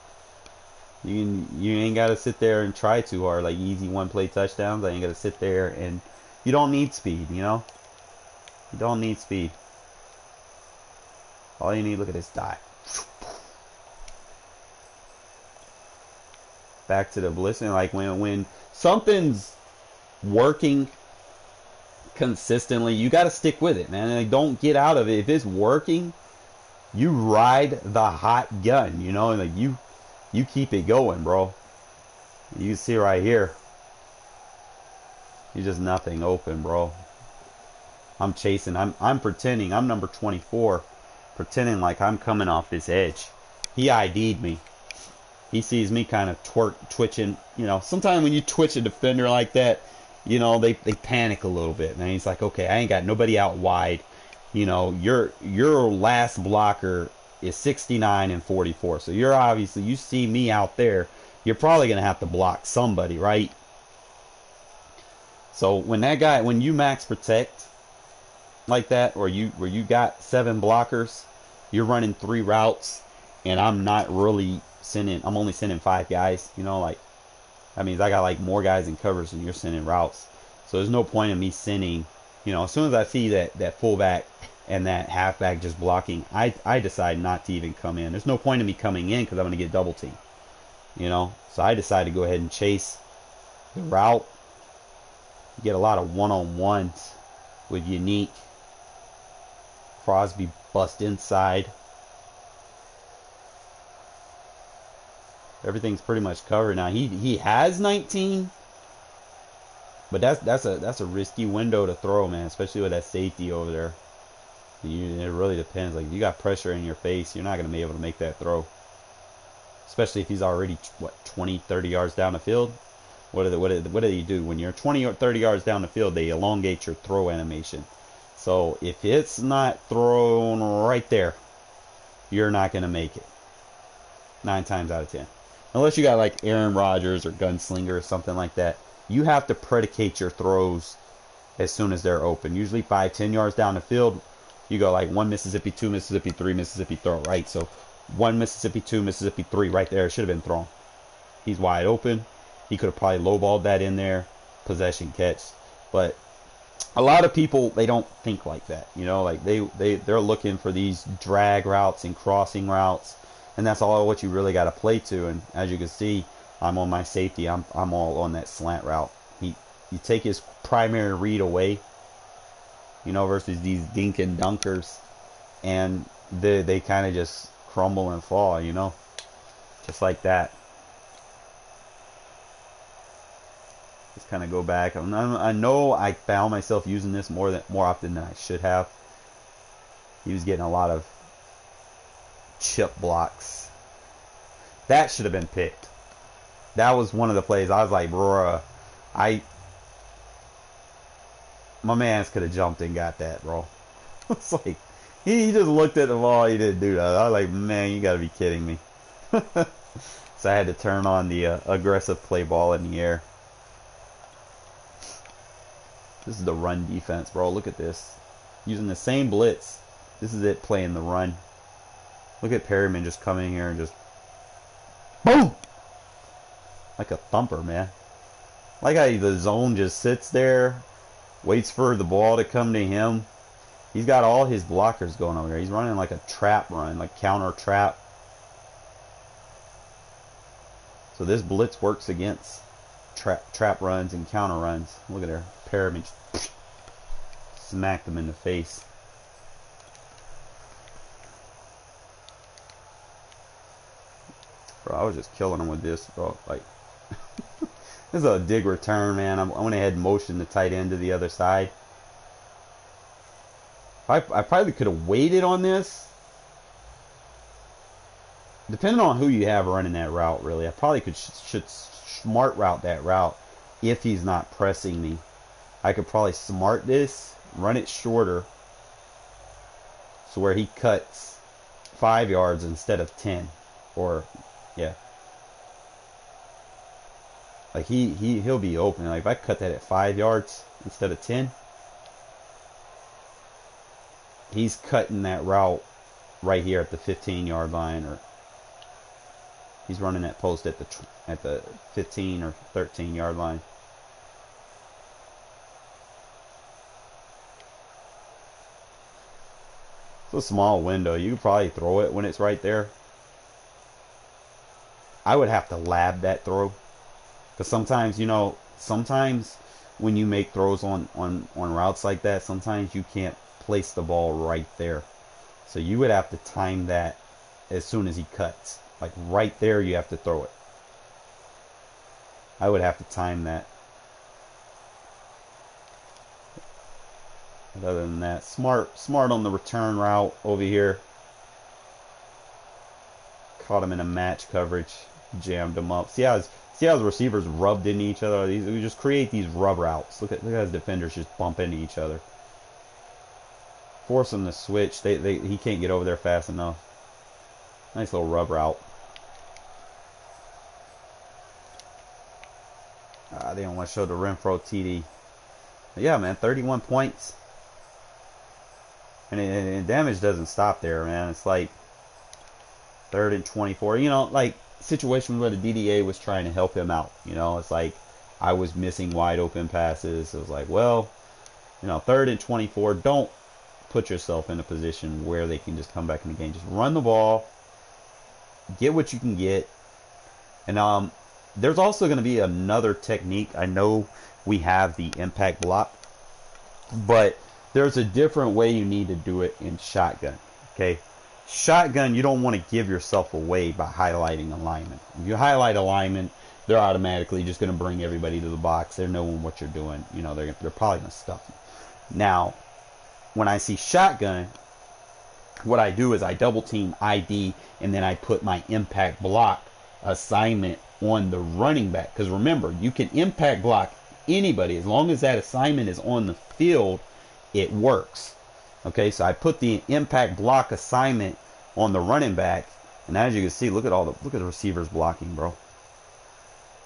You ain't got to sit there and try too hard. Like easy one-play touchdowns, I ain't got to sit there, and you don't need speed, you know. You don't need speed. All you need, look at this dot. Back to the blitzing. Like when something's working consistently, you got to stick with it, man. And don't get out of it. If it's working, You ride the hot gun, you know, and like you keep it going, bro. You can see right here. He's just nothing open, bro. I'm chasing. I'm pretending. I'm number 24, pretending like I'm coming off this edge. He ID'd me. He sees me kind of twitching. You know, sometimes when you twitch a defender like that, you know, they panic a little bit. And he's like, okay, I ain't got nobody out wide. You know, your last blocker is 69 and 44. So you're obviously, you see me out there, you're probably going to have to block somebody, right? So when you max protect like that, where you got 7 blockers, you're running 3 routes, and I'm not really sending, I'm only sending 5 guys, you know, like, that means I got like more guys in covers than you're sending routes. So there's no point in me sending, you know, as soon as I see that fullback and that halfback just blocking, I decide not to even come in. There's no point in me coming in because I'm going to get double teamed, you know. So I decide to go ahead and chase the route. You get a lot of one-on-ones with Unique. Crosby bust inside. Everything's pretty much covered now. He has 19, but that's a risky window to throw, man, especially with that safety over there. It really depends. Like, if you got pressure in your face, you're not going to be able to make that throw. Especially if he's already, what, 20, 30 yards down the field. What do you do? When you're 20 or 30 yards down the field, they elongate your throw animation. So if it's not thrown right there, you're not going to make it. 9 times out of 10. Unless you got like Aaron Rodgers or Gunslinger or something like that. You have to predicate your throws as soon as they're open. Usually 5, 10 yards down the field, you go like 1 Mississippi, 2 Mississippi, 3 Mississippi, throw, right? So 1 Mississippi, 2 Mississippi, 3 right there. It should have been thrown. He's wide open. He could have probably lowballed that in there. Possession catch. But a lot of people, they don't think like that. You know, like they're looking for these drag routes and crossing routes. And that's all what you really got to play to. And as you can see, I'm on my safety. I'm all on that slant route. You take his primary read away, you know, versus these dink and dunkers, and they kind of just crumble and fall, you know, just like that. Just kind of go back. I know I found myself using this more often than I should have. He was getting a lot of chip blocks. That should have been picked. That was one of the plays I was like, bruh, my man's could have jumped and got that, bro. It's like, he just looked at the ball, he didn't do that. I was like, man, you gotta be kidding me. So I had to turn on the aggressive play ball in the air. This is the run defense, bro. Look at this. Using the same blitz. This is it, playing the run. Look at Perryman just coming here and just boom! Like a thumper, man. Like how the zone just sits there, waits for the ball to come to him. He's got all his blockers going over there. He's running like a trap run, like counter trap. So this blitz works against trap runs and counter runs. Look at there. Perryman smacked him in the face. Bro, I was just killing him with this, bro. Like, this is a dig return, man. I went ahead and motioned the tight end to the other side. I probably could have waited on this. Depending on who you have running that route, really. I probably should smart route that route if he's not pressing me. I could probably smart this, run it shorter, so where he cuts 5 yards instead of 10. Or, yeah. Like, he'll be open. Like, if I cut that at 5 yards instead of 10, he's cutting that route right here at the 15-yard line, or he's running that post at the 15 or 13-yard line. It's a small window. You could probably throw it when it's right there. I would have to lab that throw, because sometimes, you know, sometimes when you make throws on routes like that, sometimes you can't place the ball right there. So you would have to time that as soon as he cuts. Like right there, you have to throw it. I would have to time that. But other than that, smart on the return route over here. Caught him in a match coverage, jammed him up. See how the receivers rubbed into each other? We just create these rub routes. Look at his defenders just bump into each other. Force him to switch. He can't get over there fast enough. Nice little rub route. They don't want to show the Renfro TD. But yeah, man, 31 points. And damage doesn't stop there, man. It's like 3rd and 24. You know, like situations where the DDA was trying to help him out. You know, it's like I was missing wide open passes. It was like, well, you know, 3rd and 24. Don't put yourself in a position where they can just come back in the game. Just run the ball. Get what you can get. And there's also going to be another technique. I know we have the impact block, but there's a different way you need to do it in shotgun. Okay? Shotgun, you don't want to give yourself away by highlighting alignment. If you highlight alignment, they're automatically just going to bring everybody to the box. They're knowing what you're doing. You know, they're probably going to stuff you. Now, when I see shotgun, what I do is I double team ID and then I put my impact block assignment on the running back. Because remember, you can impact block anybody as long as that assignment is on the field. It works. Okay, so I put the impact block assignment on the running back, and as you can see, look at the receivers blocking, bro.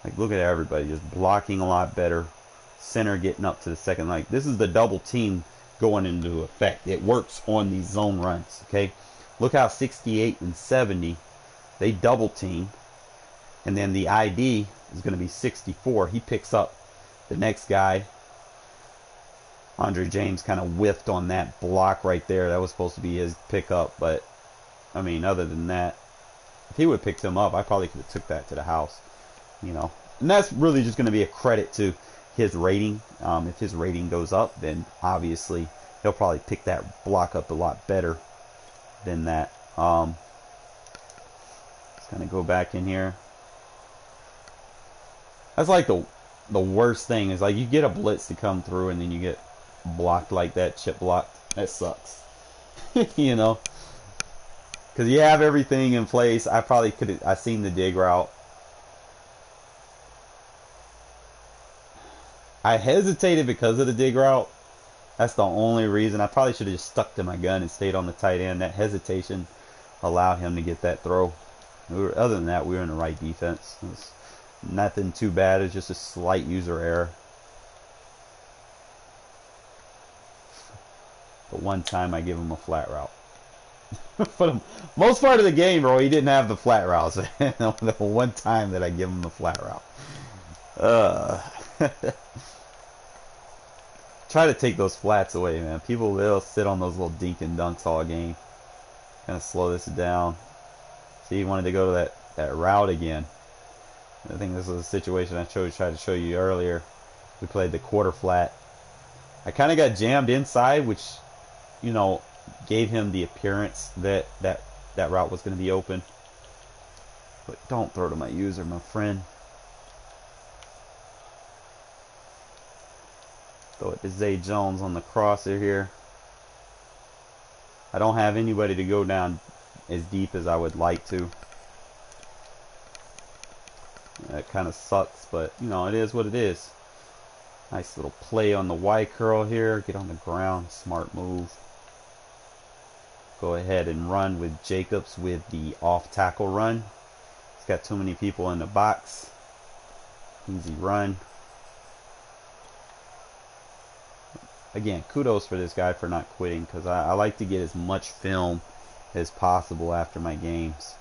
Like, look at everybody just blocking a lot better. Center getting up to the second. Like, this is the double team going into effect. It works on these zone runs. Okay, look how 68 and 70 they double team, and then the ID is going to be 64. He picks up the next guy. Andre James kind of whiffed on that block right there. That was supposed to be his pickup, but I mean, other than that, if he would have picked him up, I probably could have took that to the house, you know. And that's really just going to be a credit to his rating. If his rating goes up, then obviously he'll probably pick that block up a lot better than that. Let's kind of go back in here. That's like the worst thing is like you get a blitz to come through and then you get blocked like that, chip blocked. That sucks. You know, because you have everything in place. I probably could have. I seen the dig route. I hesitated because of the dig route. That's the only reason. I probably should have just stuck to my gun and stayed on the tight end. That hesitation allowed him to get that throw. Other than that, we were in the right defense. It was nothing too bad. It's just a slight user error. But one time I give him a flat route. For the most part of the game, bro, he didn't have the flat routes. The one time that I give him the flat route. Try to take those flats away, man. People, they'll sit on those little dink and dunks all game. Kind of slow this down. See, he wanted to go to that route again. I think this was a situation I tried to show you earlier. We played the quarter flat. I kind of got jammed inside, which, you know, gave him the appearance that route was going to be open. But don't throw to my user, my friend. Throw it to Zay Jones on the crosser here. I don't have anybody to go down as deep as I would like to. That kind of sucks, but you know, it is what it is. Nice little play on the Y curl here. Get on the ground. Smart move. Go ahead and run with Jacobs with the off tackle run. He's got too many people in the box. Easy run. Again, kudos for this guy for not quitting, because I like to get as much film as possible after my games.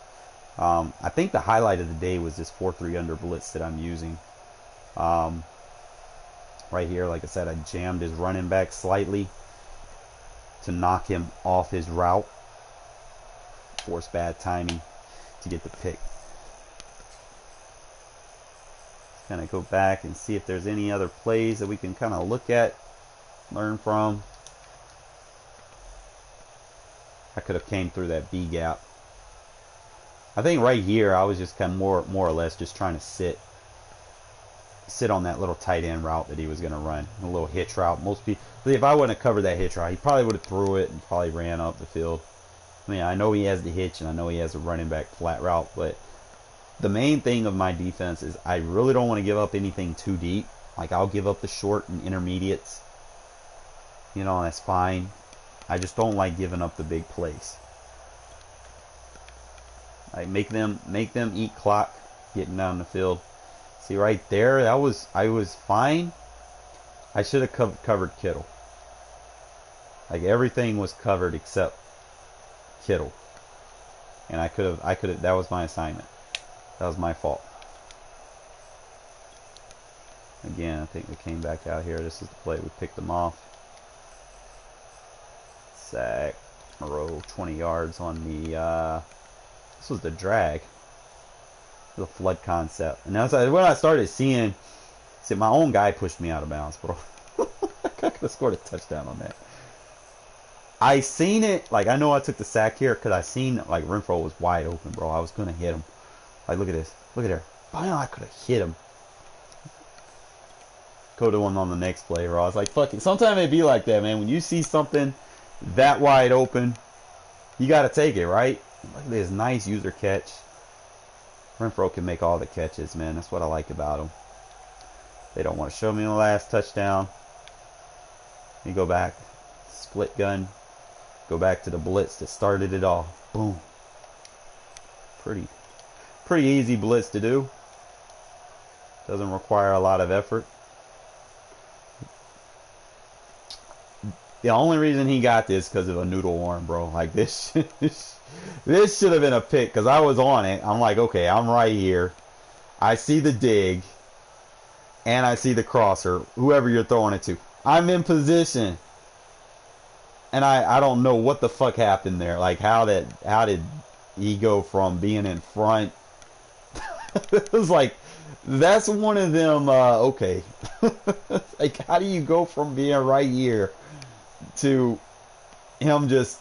I think the highlight of the day was this 4-3 under blitz that I'm using. Right here, like I said, I jammed his running back slightly to knock him off his route. Force bad timing to get the pick. Kind of go back and see if there's any other plays that we can kind of look at, learn from. I could have came through that B gap. I think right here I was just kind of more or less just trying to sit on that little tight end route that he was going to run, a little hitch route. Most people, if I wouldn't have covered that hitch route, he probably would have threw it and probably ran up the field. I mean, I know he has the hitch and I know he has a running back flat route, but the main thing of my defense is I really don't want to give up anything too deep. Like, I'll give up the short and intermediates. You know, that's fine. I just don't like giving up the big plays. I make them eat clock getting down the field. See right there, I was fine. I should have covered Kittle. Like, everything was covered except Kittle. And I could have that was my assignment. That was my fault. Again, I think we came back out here. This is the play. We picked them off. Sack. Moreau, 20 yards on the, this was the drag. The flood concept. And that's when I started seeing, my own guy pushed me out of bounds, bro. I could have scored a touchdown on that. I seen it, like, I know I took the sack here because I seen, like, Renfro was wide open, bro. I was going to hit him. Like, look at this. Look at there. Bam, I could have hit him. Go to him on the next play, bro. I was like, fuck it. Sometimes it be like that, man. When you see something that wide open, you got to take it, right? Look at this nice user catch. Renfro can make all the catches, man. That's what I like about him. They don't want to show me the last touchdown. Let me go back. Split gun. Go back to the blitz that started it all. Boom. Pretty easy blitz to do. Doesn't require a lot of effort. The only reason he got this because of a noodle arm, bro. Like, this should have been a pick because I was on it. I'm like, okay, I'm right here. I see the dig. And I see the crosser. Whoever you're throwing it to. I'm in position. And I don't know what the fuck happened there. Like, how did he go from being in front? It was like, that's one of them, okay. Like, how do you go from being right here to him just,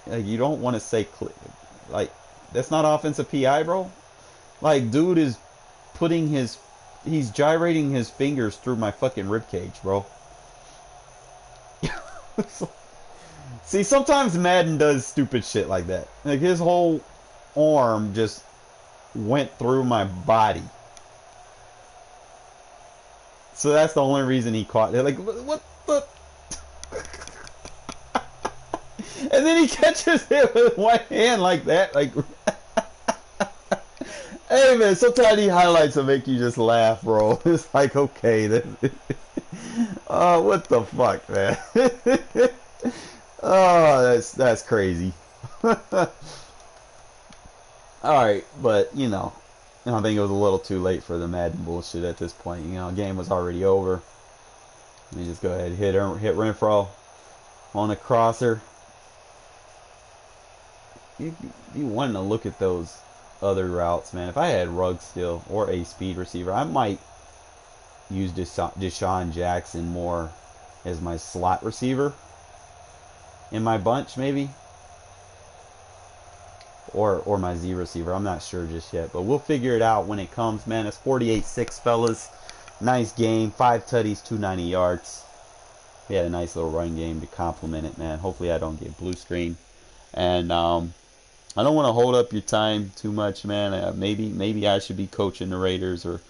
like, you don't want to say, like, that's not offensive PI, bro. Like, dude is he's gyrating his fingers through my fucking ribcage, bro. See, sometimes Madden does stupid shit like that. Like, his whole arm just went through my body. So that's the only reason he caught it. Like, what the? And then he catches it with one hand like that. Like, hey, man, sometimes these highlights will make you just laugh, bro. It's like, okay. Oh, what the fuck, man? Oh, that's crazy. Alright, but, you know, I think it was a little too late for the Madden bullshit at this point. You know, the game was already over. Let me just go ahead and hit Renfro on the crosser. You wanting to look at those other routes, man. If I had Ruggs still, or a speed receiver, I might use Deshaun Jackson more as my slot receiver in my bunch, maybe. Or my Z receiver. I'm not sure just yet. But we'll figure it out when it comes, man. It's 48-6, fellas. Nice game. 5 tutties, 290 yards. We had a nice little run game to complement it, man. Hopefully I don't get blue screen. And I don't want to hold up your time too much, man. Maybe I should be coaching the Raiders or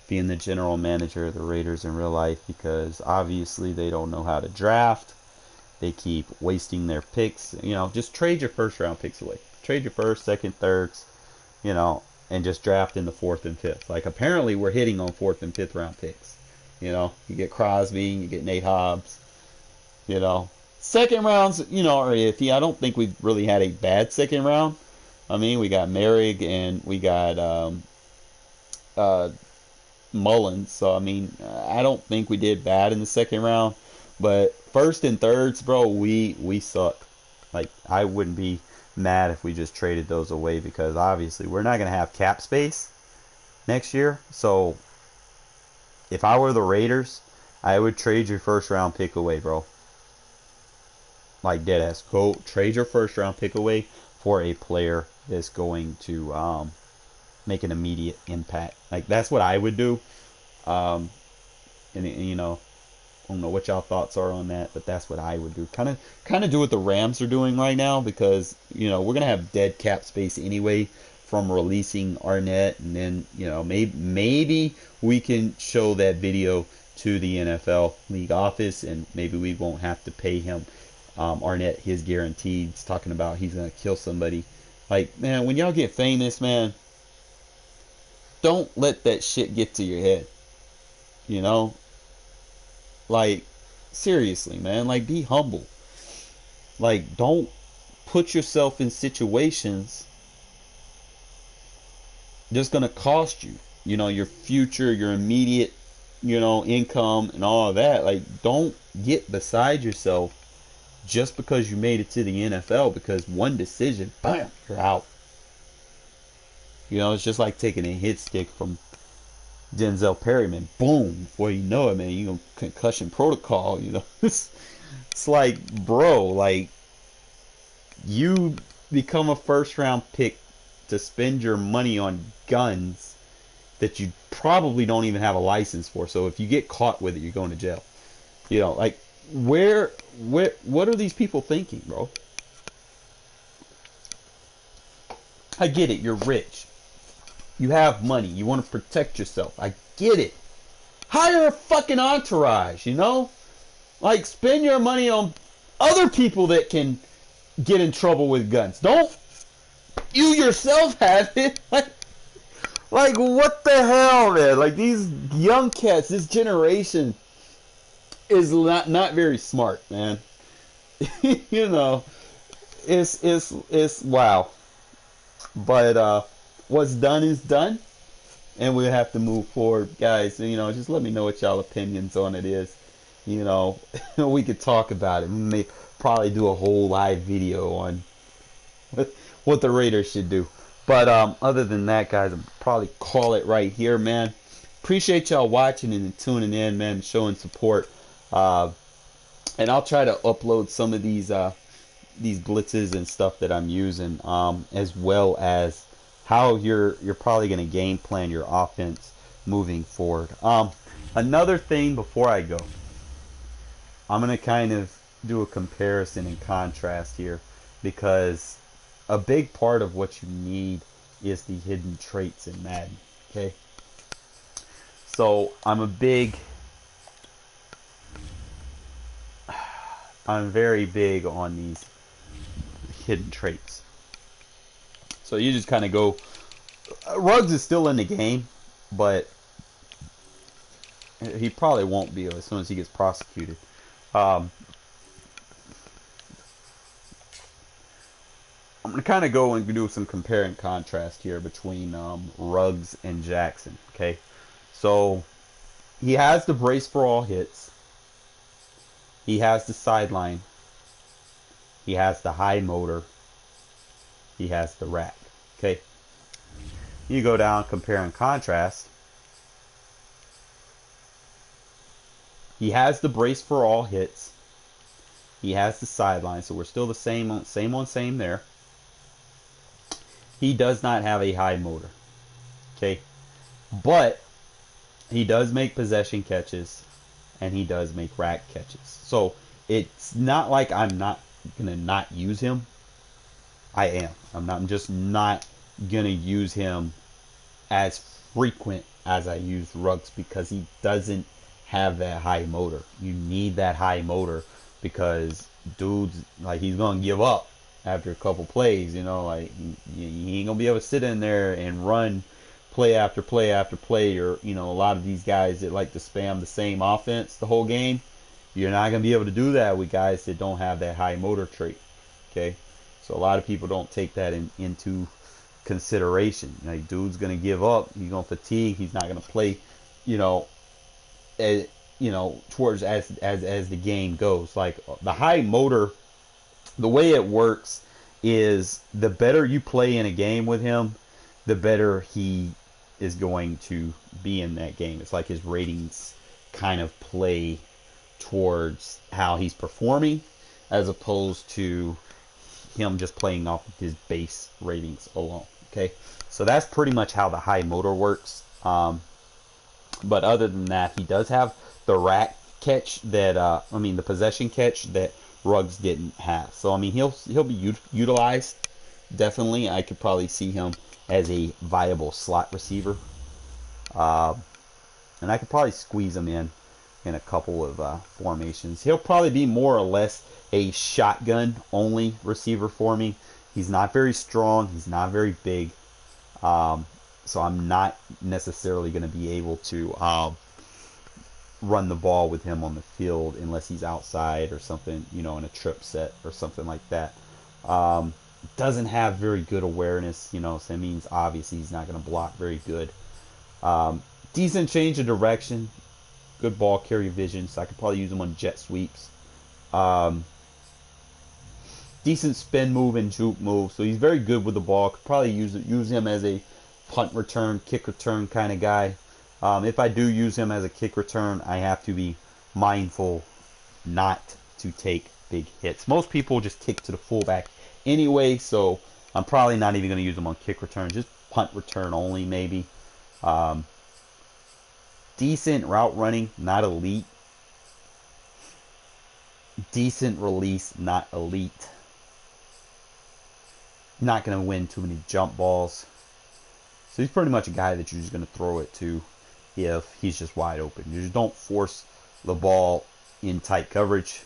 being the general manager of the Raiders in real life, because obviously they don't know how to draft. They keep wasting their picks. You know, just trade your first round picks away. Trade your first, second, thirds, you know, and just draft in the 4th and 5th. Like, apparently we're hitting on 4th and 5th round picks. You know, you get Crosby, you get Nate Hobbs, you know. Second rounds, you know, are iffy. I don't think we've really had a bad second round. I mean, we got Merrick and we got Mullins. So, I mean, I don't think we did bad in the second round. But first and thirds, bro, we suck. Like, I wouldn't be mad if we just traded those away, because obviously we're not going to have cap space next year. So if I were the Raiders, I would trade your first round pick away, bro. Like dead ass. Go trade your first round pick away for a player that's going to make an immediate impact. Like that's what I would do. And you know, I don't know what y'all thoughts are on that, but that's what I would do. Kind of do what the Rams are doing right now, because you know we're gonna have dead cap space anyway from releasing Arnett, and then you know maybe we can show that video to the NFL league office, and maybe we won't have to pay him Arnett his guaranteed. He's talking about he's gonna kill somebody. Like, man, when y'all get famous, man, don't let that shit get to your head. You know, like seriously, man, like be humble. Like, don't put yourself in situations just gonna cost you, you know, your future, your immediate, you know, income and all of that. Like, don't get beside yourself just because you made it to the NFL, because one decision, bam, you're out. You know, it's just like taking a hit stick from Denzel Perryman. Boom, before you know it, man, you know, concussion protocol, you know. It's like, bro, like, you become a first round pick to spend your money on guns that you probably don't even have a license for. So if you get caught with it, you're going to jail. You know, like, what are these people thinking, bro? I get it, you're rich. You have money. You want to protect yourself. I get it. Hire a fucking entourage, you know? Like, spend your money on other people that can get in trouble with guns. Don't you yourself have it. Like what the hell, man? Like, these young cats, this generation is not very smart, man. You know, it's wow. But what's done is done, and we'll have to move forward, guys. You know, just let me know what y'all opinions on it is. You know, we could talk about it. We may probably do a whole live video on what the Raiders should do. But other than that, guys, I'll probably call it right here, man. Appreciate y'all watching and tuning in, man, showing support. And I'll try to upload some of these blitzes and stuff that I'm using, as well as how you're probably going to game plan your offense moving forward. Another thing before I go, I'm going to kind of do a comparison and contrast here, because a big part of what you need is the hidden traits in Madden. Okay, so I'm very big on these hidden traits. So you just kind of go. Ruggs is still in the game, but he probably won't be as soon as he gets prosecuted. I'm going to kind of go and do some compare and contrast here between Ruggs and Jackson. Okay, so he has the brace for all hits. He has the sideline. He has the high motor. He has the rack. Okay, you go down, compare and contrast. He has the brace for all hits. He has the sideline, so we're still the same on there. He does not have a high motor. Okay, but he does make possession catches, and he does make rack catches. So it's not like I'm not gonna not use him. I am. I'm just not gonna use him as frequent as I use Ruggs, because he doesn't have that high motor. You need that high motor, because dude's like, he's gonna give up after a couple plays. You know, like he ain't gonna be able to sit in there and run play after play after play. Or, you know, a lot of these guys that like to spam the same offense the whole game, you're not gonna be able to do that with guys that don't have that high motor trait. Okay, so a lot of people don't take that into consideration. Like, dude's gonna give up. He's gonna fatigue. He's not gonna play. You know, towards as the game goes. Like, the high motor, the way it works is the better you play in a game with him, the better he is going to be in that game. It's like his ratings kind of play towards how he's performing, as opposed to him just playing off of his base ratings alone. Okay, so that's pretty much how the high motor works. But other than that, he does have the rack catch that the possession catch that Ruggs didn't have. So I mean, he'll be utilized definitely. I could probably see him as a viable slot receiver, and I could probably squeeze him in a couple of formations. He'll probably be more or less a shotgun only receiver for me. He's not very strong. He's not very big. So I'm not necessarily going to be able to run the ball with him on the field unless he's outside or something, in a trip set or something like that. Doesn't have very good awareness, so that means obviously he's not going to block very good. Decent change of direction. Good ball carrier vision, so I could probably use him on jet sweeps. Decent spin move and juke move, so he's very good with the ball. Could probably use him as a punt return, kick return kind of guy. If I do use him as a kick return, I have to be mindful not to take big hits. Most people just kick to the fullback anyway, so I'm probably not even going to use him on kick return. Just punt return only, maybe. Decent route running, not elite. Decent release, not elite. Not going to win too many jump balls. So he's pretty much a guy that you're just going to throw it to if he's just wide open. You just don't force the ball in tight coverage.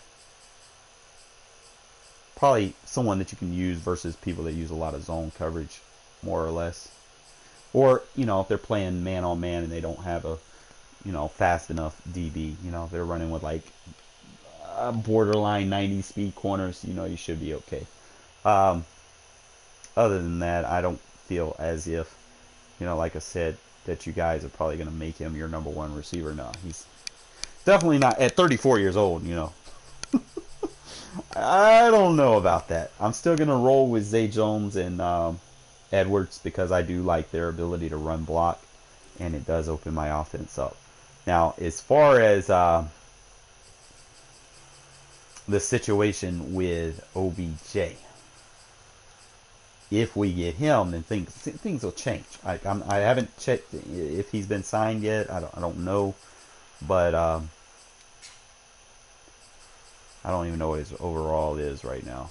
Probably someone that you can use versus people that use a lot of zone coverage, more or less. Or, if they're playing man on man and they don't have a, fast enough DB. If they're running with like borderline 90 speed corners, you should be okay. Other than that, I don't feel as if, like I said, that you guys are probably going to make him your number one receiver. No, he's definitely not at 34 years old, I don't know about that. I'm still going to roll with Zay Jones and Edwards because I do like their ability to run block, and it does open my offense up. Now, as far as the situation with OBJ, if we get him, then things will change. I haven't checked if he's been signed yet. I don't know, but I don't even know what his overall is right now.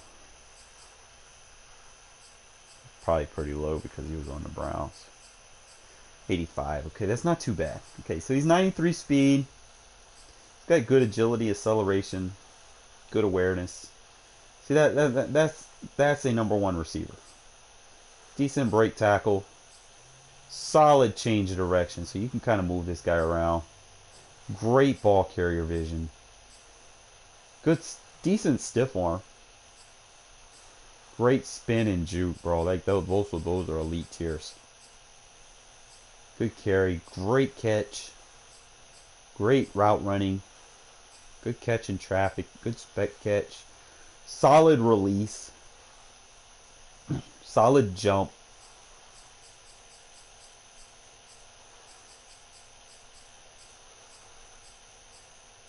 Probably pretty low because he was on the Browns. 85. Okay, that's not too bad. Okay, so he's 93 speed. He's got good agility, acceleration, good awareness. See that's a number one receiver. Decent break tackle, solid change of direction, so you can kind of move this guy around. Great ball carrier vision. Good, decent stiff arm. Great spin and juke, bro. Like both of those are elite tiers. Good carry, great catch, great route running, good catch in traffic, good spec catch, solid release, solid jump.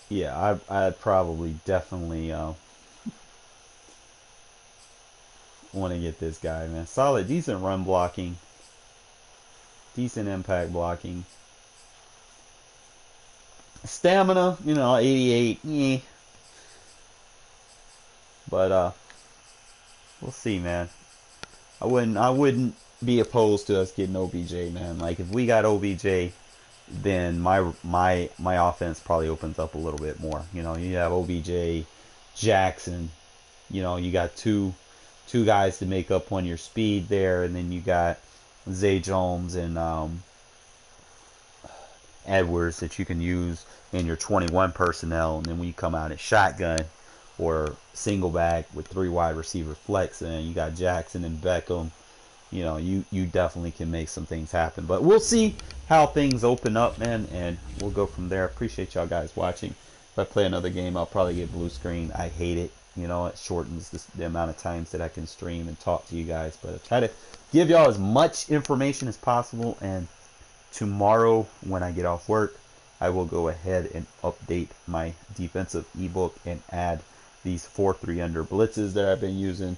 Yeah, I'd probably definitely want to get this guy, man. Solid, decent run blocking. Decent impact blocking. Stamina, 88. Eh. But we'll see, man. I wouldn't be opposed to us getting OBJ, man. Like if we got OBJ, then my offense probably opens up a little bit more. You have OBJ, Jackson. You got two guys to make up on your speed there, and then you got Zay Jones and Edwards that you can use in your 21 personnel, and then when you come out at shotgun or single back with 3 wide receiver flex, and you got Jackson and Beckham, you definitely can make some things happen. But we'll see how things open up, man, and we'll go from there. Appreciate y'all guys watching. If I play another game, I'll probably get blue screen. I hate it. It shortens the amount of times that I can stream and talk to you guys. But I try to give y'all as much information as possible. And tomorrow, when I get off work, I will go ahead and update my defensive ebook and add these 4-3 under blitzes that I've been using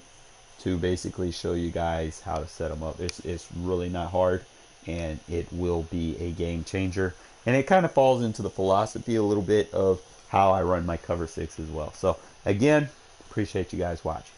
to basically show you guys how to set them up. It's really not hard, and it will be a game changer. And it kind of falls into the philosophy a little bit of how I run my cover 6 as well. So again, appreciate you guys watching.